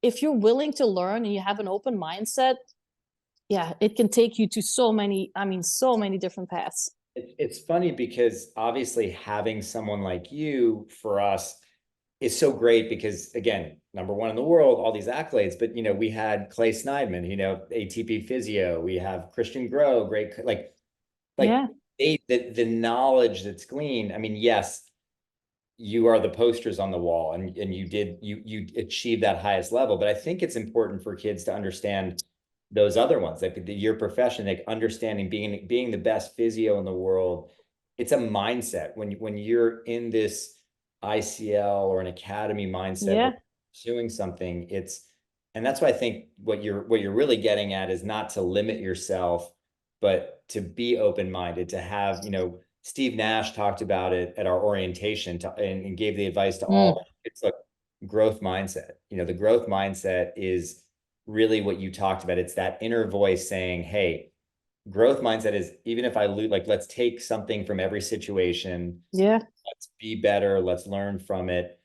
If you're willing to learn and you have an open mindset, yeah, it can take you to so many. I mean, so many different paths. it's funny because obviously having someone like you for us is so great because, again, number one in the world, all these accolades, but we had Clay Snideman, ATP physio, we have Christian Grow, great, like Yeah, the knowledge that's gleaned. I mean, yes, you are the posters on the wall, and you achieve that highest level. But I think it's important for kids to understand those other ones, like your profession, like understanding being the best physio in the world. It's a mindset when you're in this ICL or an academy mindset where Yeah. you're pursuing something. And that's why I think what you're really getting at is not to limit yourself, but to be open-minded, to have, Steve Nash talked about it at our orientation and gave the advice to Mm, all. It's like growth mindset. The growth mindset is really what you talked about. It's that inner voice saying, hey, growth mindset is, even if I lose, like, let's take something from every situation, yeah. let's be better, let's learn from it.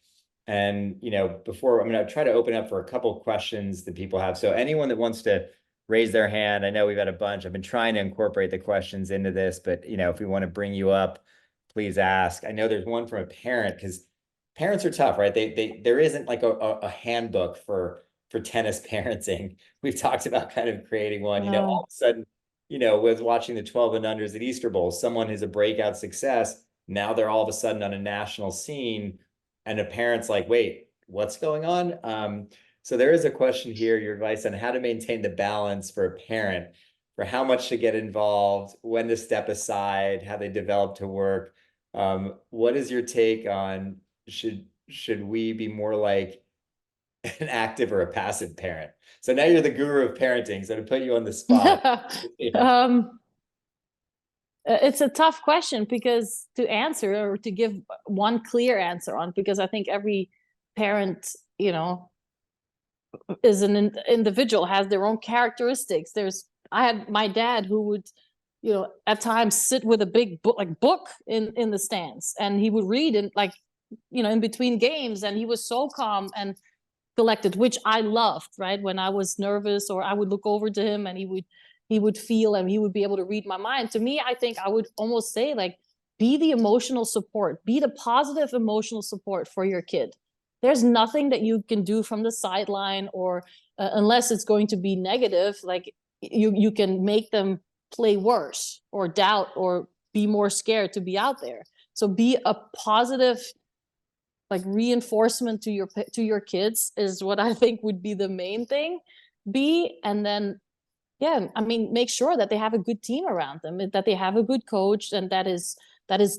And, before, I'm going to try to open up for a couple questions that people have. So anyone that wants to raise their hand, I know we've got a bunch. I've been trying to incorporate the questions into this, but, if we want to bring you up, please ask. I know there's one from a parent, because parents are tough, right? There isn't like a handbook for tennis parenting. We've talked about kind of creating one, all Oh, of a sudden, with watching the 12 and unders at Easter Bowl, someone who's a breakout success, now they're all of a sudden on a national scene, and a parent's like, wait, what's going on? So there is a question here, your advice on how to maintain the balance for a parent, for how much to get involved, when to step aside, how they develop to work. What is your take on, should we be more like an active or a passive parent? So now you're the guru of parenting, so to put you on the spot. yeah. Yeah. um, it's a tough question because to answer or to give one clear answer on, because I think every parent, is an individual, has their own characteristics. I had my dad who would, at times sit with a big book in the stands, and he would read and like, in between games, and he was so calm and collected, which I loved, right? When I was nervous, or I would look over to him and he would feel, and he would be able to read my mind. To me, I think I would almost say, like, be the emotional support, be the positive emotional support for your kid. There's nothing that you can do from the sideline, or unless it's going to be negative, like you can make them play worse or doubt or be more scared to be out there. So be a positive, like, reinforcement to your kids is what I think would be the main thing. And then, yeah, I mean, make sure that they have a good team around them, that they have a good coach, and that is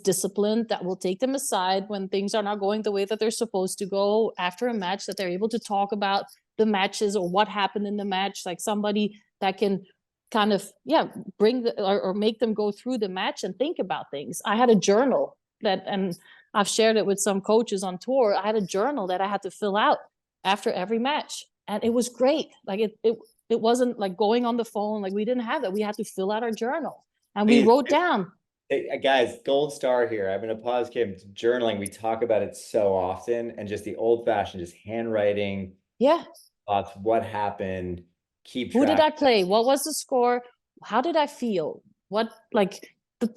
disciplined, that will take them aside when things are not going the way that they're supposed to go after a match, that they're able to talk about the matches or what happened in the match, like somebody that can kind of, yeah, bring or make them go through the match and think about things. I had a journal and I've shared it with some coaches on tour. I had a journal that I had to fill out after every match, and it was great. Like it wasn't like going on the phone. Like, we didn't have that. We had to fill out our journal, and we Please, wrote down. hey, guys, gold star here. I'm going to pause, Kim. Journaling, we talk about it so often, and just the old fashioned, just handwriting Yeah, thoughts, what happened, keep who did track. I play? What was the score? How did I feel? What, like,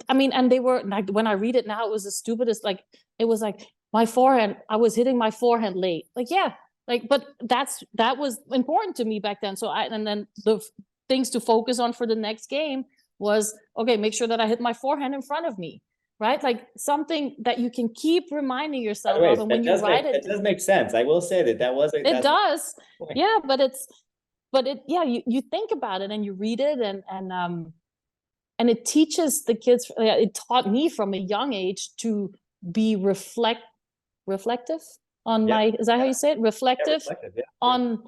I mean, and they were like, when I read it now, it was the stupidest. Like, it was like, my forehand, I was hitting my forehand late. Like, yeah, like, but that was important to me back then. So and then the things to focus on for the next game was, okay, make sure that I hit my forehand in front of me, right? Like, something that you can keep reminding By the yourself way, of, and when that you does write make it, that does make sense. I will say it that's a does. point. Yeah, but yeah, you think about it and you read it, and it teaches the kids. It taught me from a young age to be reflective on Yeah, my, is that how yeah, you say it, yeah, reflective reflective. Yeah, sure. on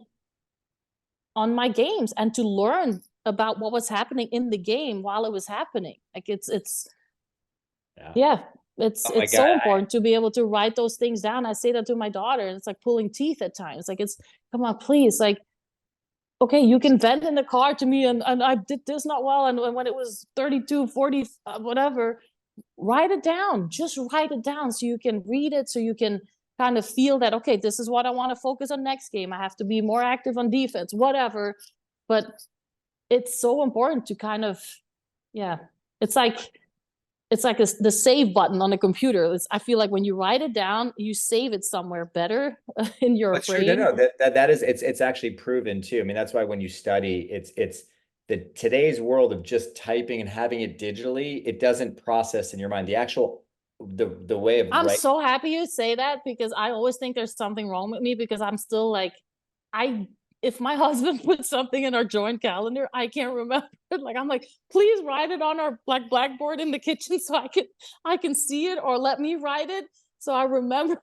on my games, and to learn about what was happening in the game while it was happening. Like, it's Yeah. yeah, it's Oh my it's God. so important to be able to write those things down. I say that to my daughter, and it's like pulling teeth at times. Like, it's, come on, please, like, okay, you can vent in the car to me, and I did this not well, and when it was 32, 40, whatever, write it down. Just write it down so you can read it, so you can kind of feel that, okay, this is what I want to focus on next game. I have to be more active on defense, whatever. But it's so important to kind of, yeah, it's like the save button on a computer. I feel like when you write it down, you save it somewhere better in your That's true. No, brain. no, that is, it's actually proven too. I mean, that's why when you study, it's the today's world of just typing and having it digitally, it doesn't process in your mind. The actual the way of I'm right. so happy you say that because I always think there's something wrong with me because I'm still like, I if my husband puts something in our joint calendar, I can't remember it. Like I'm like, please write it on our like blackboard in the kitchen so I can see it, or let me write it so I remember.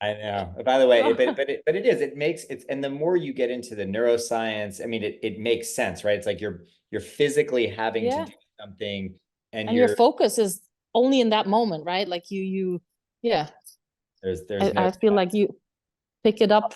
I know. By the way, So, but it is. It makes it's and the more you get into the neuroscience, I mean, it makes sense, right? It's like you're physically having to yeah. do something, and And your you're focus is only in that moment, right? Like yeah. there's no. I feel like you pick it up.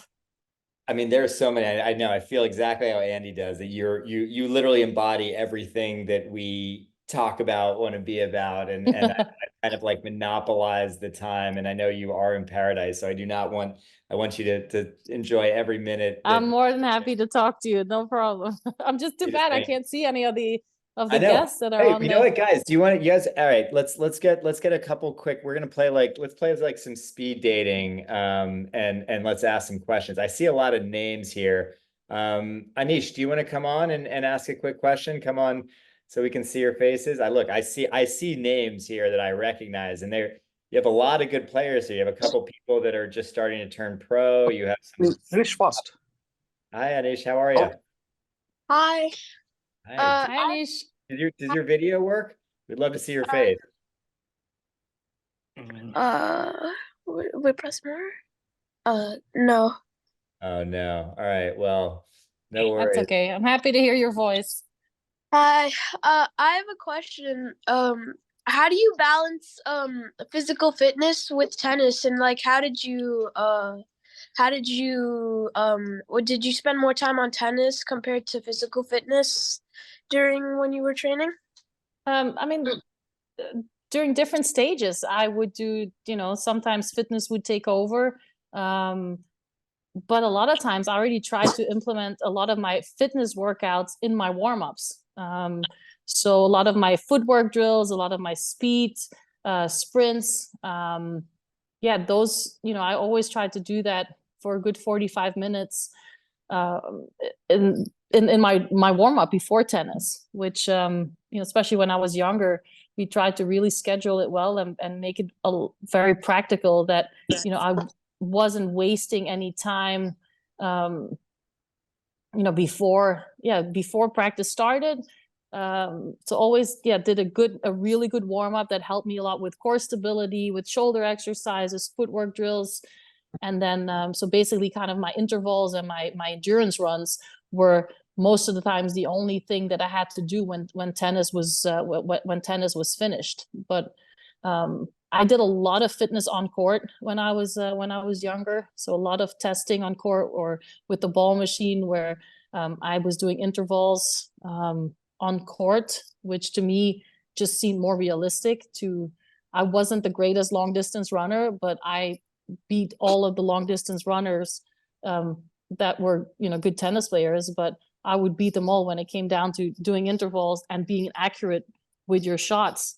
I mean, there's so many. I know. I feel exactly how Andy does. That you literally embody everything that we talk about, want to be about, and I kind of like monopolize the time. And I know you are in paradise, so I do not want. I want you to enjoy every minute I'm that more than happy to talk to you. No problem. I'm just too you're just bad I saying. can't see any of the I know. guests that are Hey, on you know the. what, guys? Do you want to? Yes. All right. Let's get a couple quick. We're gonna play like let's play like some speed dating. And let's ask some questions. I see a lot of names here. Anish, do you want to come on and ask a quick question? Come on, so we can see your faces. I see names here that I recognize, and you have a lot of good players here. You have a couple people that are just starting to turn pro. You have some. Finish fast. Hi, Anish. How are you? Oh, Hi. Hi. Hi, Anish. Does your video work? We'd love to see your Uh, face. uh, wait, press more. No. Oh no. All right. Well, no That's worries. okay. I'm happy to hear your voice. Hi. I have a question. How do you balance physical fitness with tennis, and like what did you spend more time on tennis compared to physical fitness during when you were training? I mean, during different stages, I would do, sometimes fitness would take over. Um, but a lot of times I already tried to implement a lot of my fitness workouts in my warm-ups. So a lot of my footwork drills, a lot of my speed, sprints. Yeah, those, I always try to do that for a good 45 minutes um, in my warm up before tennis, which especially when I was younger, we tried to really schedule it well and make it very practical that I wasn't wasting any time um, before practice started. So always did a really good warm up that helped me a lot with core stability, with shoulder exercises, footwork drills, and then so basically kind of my intervals and my endurance runs were most of the times the only thing that I had to do when tennis was finished. But I did a lot of fitness on court when I was younger, so a lot of testing on court or with the ball machine where I was doing intervals on court, which to me just seemed more realistic. I wasn't the greatest long distance runner, but I beat all of the long distance runners that were good tennis players, but I would beat them all when it came down to doing intervals and being accurate with your shots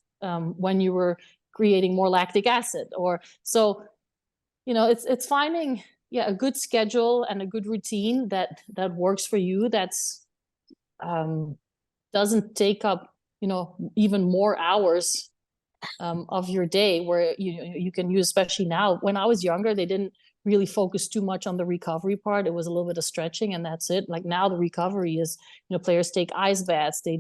when you were creating more lactic acid. Or so it's finding a good schedule and a good routine that works for you, that's doesn't take up even more hours of your day, where you can use, especially now. When I was younger, they didn't really focus too much on the recovery part. It was a little bit of stretching and that's it. Like now the recovery is, players take ice baths, they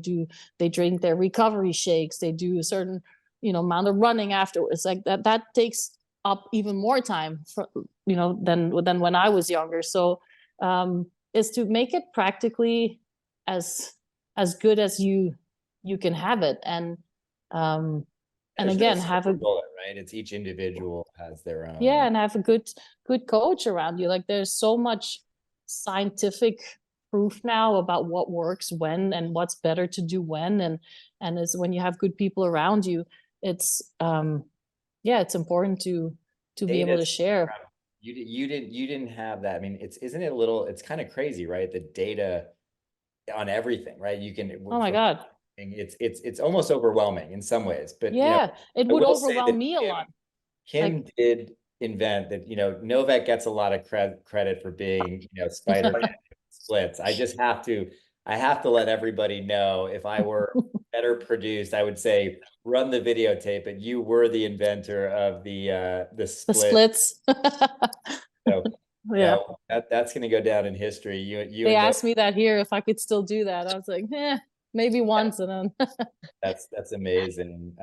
drink their recovery shakes, they do a certain amount of running afterwards. Like that takes up even more time than when I was younger. So is to make it practically as good as you can have it. And There's no again, have silver a bullet, right? It's each individual has their own. and have a good coach around you. Like there's so much scientific proof now about what works when and what's better to do when, and is when you have good people around you, it's it's important to be able to Data's share. incredible. You didn't have that. I mean, isn't it a little, it's kind of crazy, right? The data on everything, right? You can Oh my for God. it's almost overwhelming in some ways. But Yeah, it I would will say overwhelm that me a lot. Kim Like did invent that, Novak gets a lot of credit for being, Spider-Man splits. I have to let everybody know if I were better produced. I would say run the videotape, but you were the inventor of the The split. splits. So Yeah. no, that's going to go down in history. You They invent asked me that here if I could still do that. I was like, maybe once, and then that's amazing.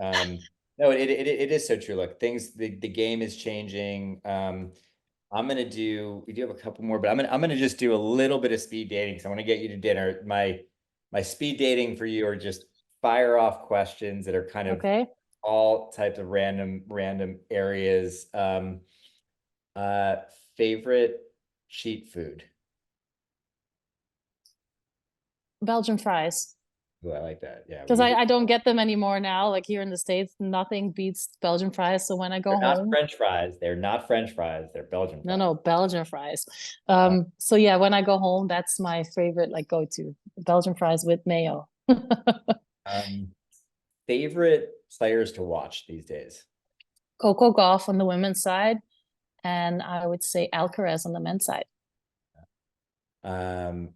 No, it is so true. Look, the game is changing. We do have a couple more, but I'm gonna just do a little bit of speed dating because I want to get you to dinner. My speed dating for you are just fire off questions that are kind of okay. all types of random areas. Uh, Favorite cheat food? Belgian fries. Ooh, I like that. Yeah, we Because usually I don't get them anymore now. Like here in the States, nothing beats Belgian fries. So when I go they're not home, French fries. They're not French fries. They're Belgian no, fries. no, Belgian fries. Uh, So yeah, when I go home, that's my favorite, like go-to. Belgian fries with mayo. um, Favorite players to watch these days? Coco Gauff on the women's side, and I would say Alcaraz on the men's side. Um,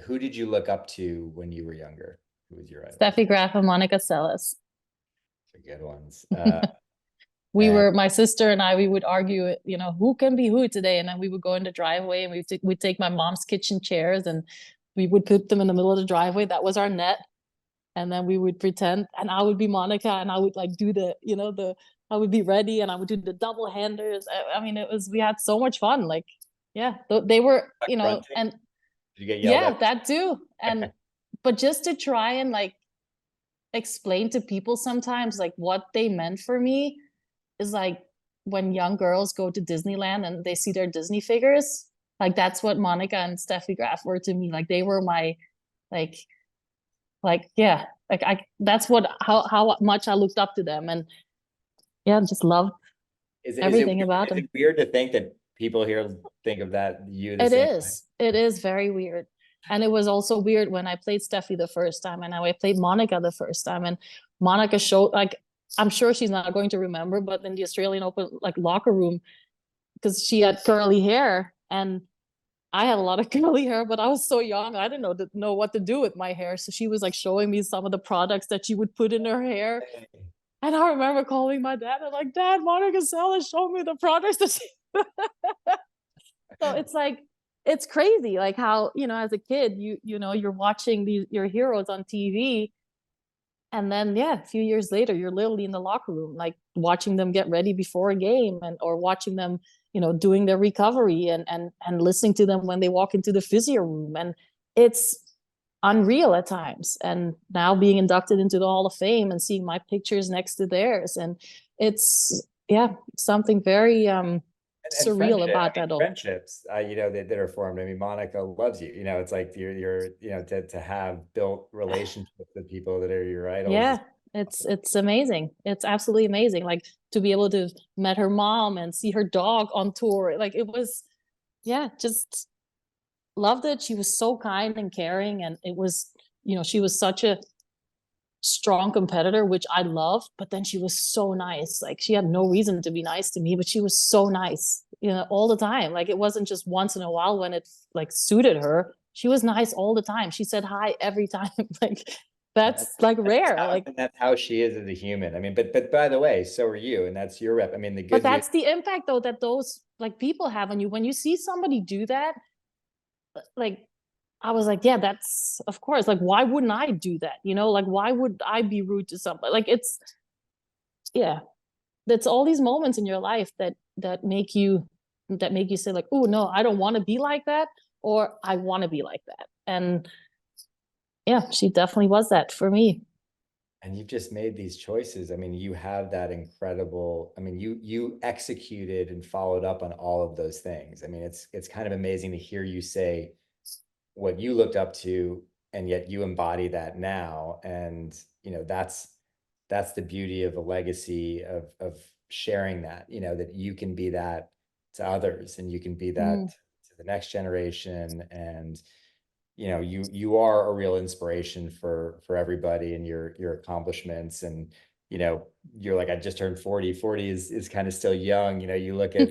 who did you look up to when you were younger? Who was your idols? Steffi Graf and Monica Seles. The good ones. We And were, my sister and I, we would argue, who can be who today, and then we would go in the driveway and we'd take my mom's kitchen chairs and we would put them in the middle of the driveway. That was our net. And then we would pretend, and I would be Monica, and I would like do I would be ready, and I would do the double handers. I mean, we had so much fun. Like, yeah, they were, grunting? and Did you get yelled yeah, at? that too. And but just to try and like explain to people sometimes like what they meant for me is like when young girls go to Disneyland and they see their Disney figures, like that's what Monica and Steffi Graf were to me. Like they were my like yeah, like I that's what how much I looked up to them, and yeah, just loved everything about is them. it weird to think that people here think of that you the It same way? is. It is very weird. And it was also weird when I played Steffi the first time and I played Monica the first time. And Monica showed like I'm sure she's not going to remember, but in the Australian Open like locker room, because she had curly hair and I had a lot of curly hair, but I was so young, I didn't know what to do with my hair. So she was like showing me some of the products that she would put in her hair. And I remember calling my dad and like, Dad, Monica Seles showed me the products that she so it's like it's crazy like how as a kid you're watching your heroes on TV, and then yeah, a few years later you're literally in the locker room like watching them get ready before a game, and or watching them doing their recovery, and listening to them when they walk into the physio room, and it's unreal at times. And now being inducted into the Hall of Fame and seeing my pictures next to theirs, and it's yeah, something very And surreal about that all. friendships, that are formed. I mean, Monica loves you. It's like you're to have built relationships with people that are your idols. Yeah, it's amazing. It's absolutely amazing. Like to be able to met her mom and see her dog on tour. Like it was, yeah, just loved it. She was so kind and caring, and it was, she was such a strong competitor, which I love. But then she was so nice. Like she had no reason to be nice to me, but she was so nice, all the time. Like it wasn't just once in a while when it like suited her. She was nice all the time. She said hi every time. Like that's like rare. Like That's how she is as a human. I mean, but by the way, so are you, and that's your rep. I mean, the but good news. that's the impact though that those like people have on you when you see somebody do that. Like I was like, yeah, that's of course. Like why wouldn't I do that? Like why would I be rude to somebody? Like it's yeah, that's all these moments in your life that make you say like, oh no, I don't want to be like that, or I want to be like that. And yeah, she definitely was that for me. And you've just made these choices. I mean, you have that incredible, I mean, you executed and followed up on all of those things. I mean, it's kind of amazing to hear you say what you looked up to, and yet you embody that now. And that's the beauty of a legacy of sharing that, that you can be that to others, and you can be that Mm. to the next generation. And you are a real inspiration for everybody and your accomplishments. And you're like, I just turned 40. 40 is kind of still young. You look at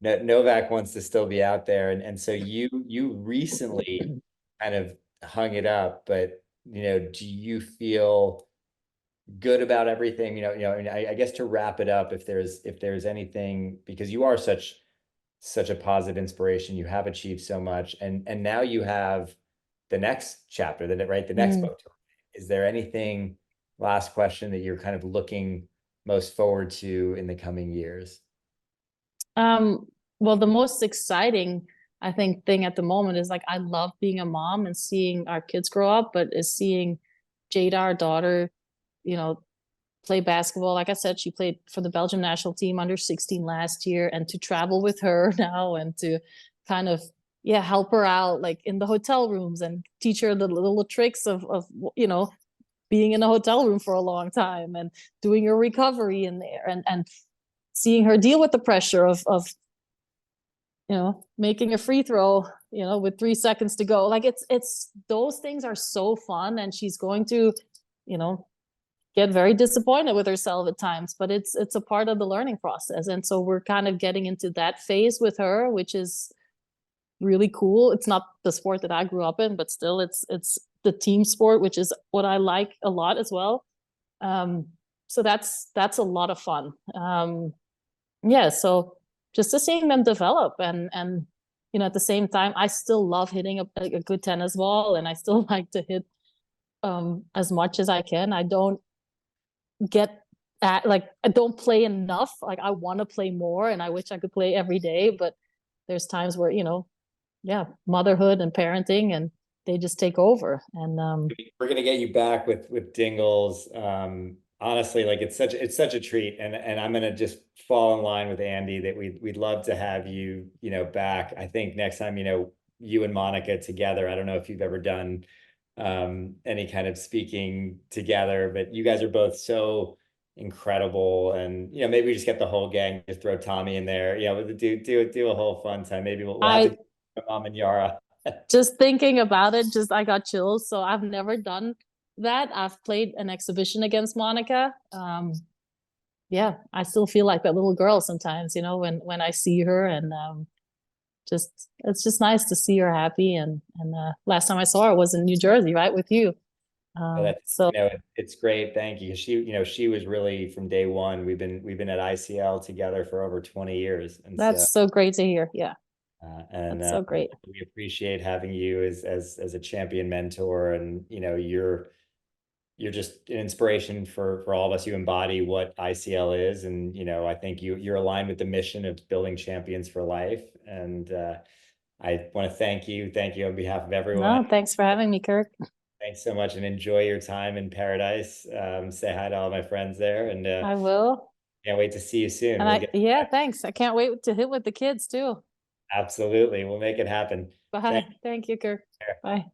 Novak wants to still be out there, and so you recently kind of hung it up, but do you feel good about everything? And I guess to wrap it up, if there's anything, because you are such a positive inspiration, you have achieved so much, and now you have the next chapter, the next book. Is there anything, last question, that you're kind of looking most forward to in the coming years? Well, the most exciting, I think, thing at the moment is like I love being a mom and seeing our kids grow up, but is seeing Jada, our daughter, play basketball. Like I said, she played for the Belgium national team under 16 last year, and to travel with her now and to kind of help her out like in the hotel rooms and teach her the little tricks of being in a hotel room for a long time and doing her recovery in there, and seeing her deal with the pressure of making a free throw, with 3 seconds to go. Like it's those things are so fun, and she's going to, get very disappointed with herself at times, but it's a part of the learning process. And so we're kind of getting into that phase with her, which is really cool. It's not the sport that I grew up in, but still it's the team sport, which is what I like a lot as well. So that's a lot of fun. So just to seeing them develop, and at the same time, I still love hitting a good tennis ball, and I still like to hit as much as I can. I don't I don't play enough. Like I want to play more, and I wish I could play every day, but there's times where motherhood and parenting, and they just take over. And we're gonna get you back with Dingles. Honestly, like it's such a treat, and I'm gonna just fall in line with Andy that we'd love to have you back. I think next time you and Monica together. I don't know if you've ever done any kind of speaking together, but you guys are both so incredible, and maybe we just get the whole gang, just throw Tommy in there, do a whole fun time. Maybe we'll have to get Mom and Yara. Just thinking about it, I got chills. So I've never done that. I've played an exhibition against Monica. I still feel like that little girl sometimes, when I see her, and it's just nice to see her happy. And last time I saw her was in New Jersey, right, with you. So it's great. Thank you. She was really from day one. We've been at ICL together for over 20 years, and that's so great to hear. Yeah. And that's so great. We appreciate having you as a champion mentor, and you're just an inspiration for all of us. You embody what ICL is, and I think you're aligned with the mission of building champions for life. And I want to thank you on behalf of everyone. No, thanks for having me, Kirk. Thanks so much, and enjoy your time in paradise. Say hi to all my friends there, and I will. Can't wait to see you soon. And thanks. I can't wait to hit with the kids too. Absolutely, we'll make it happen. Bye. Thank you, Kirk. Bye.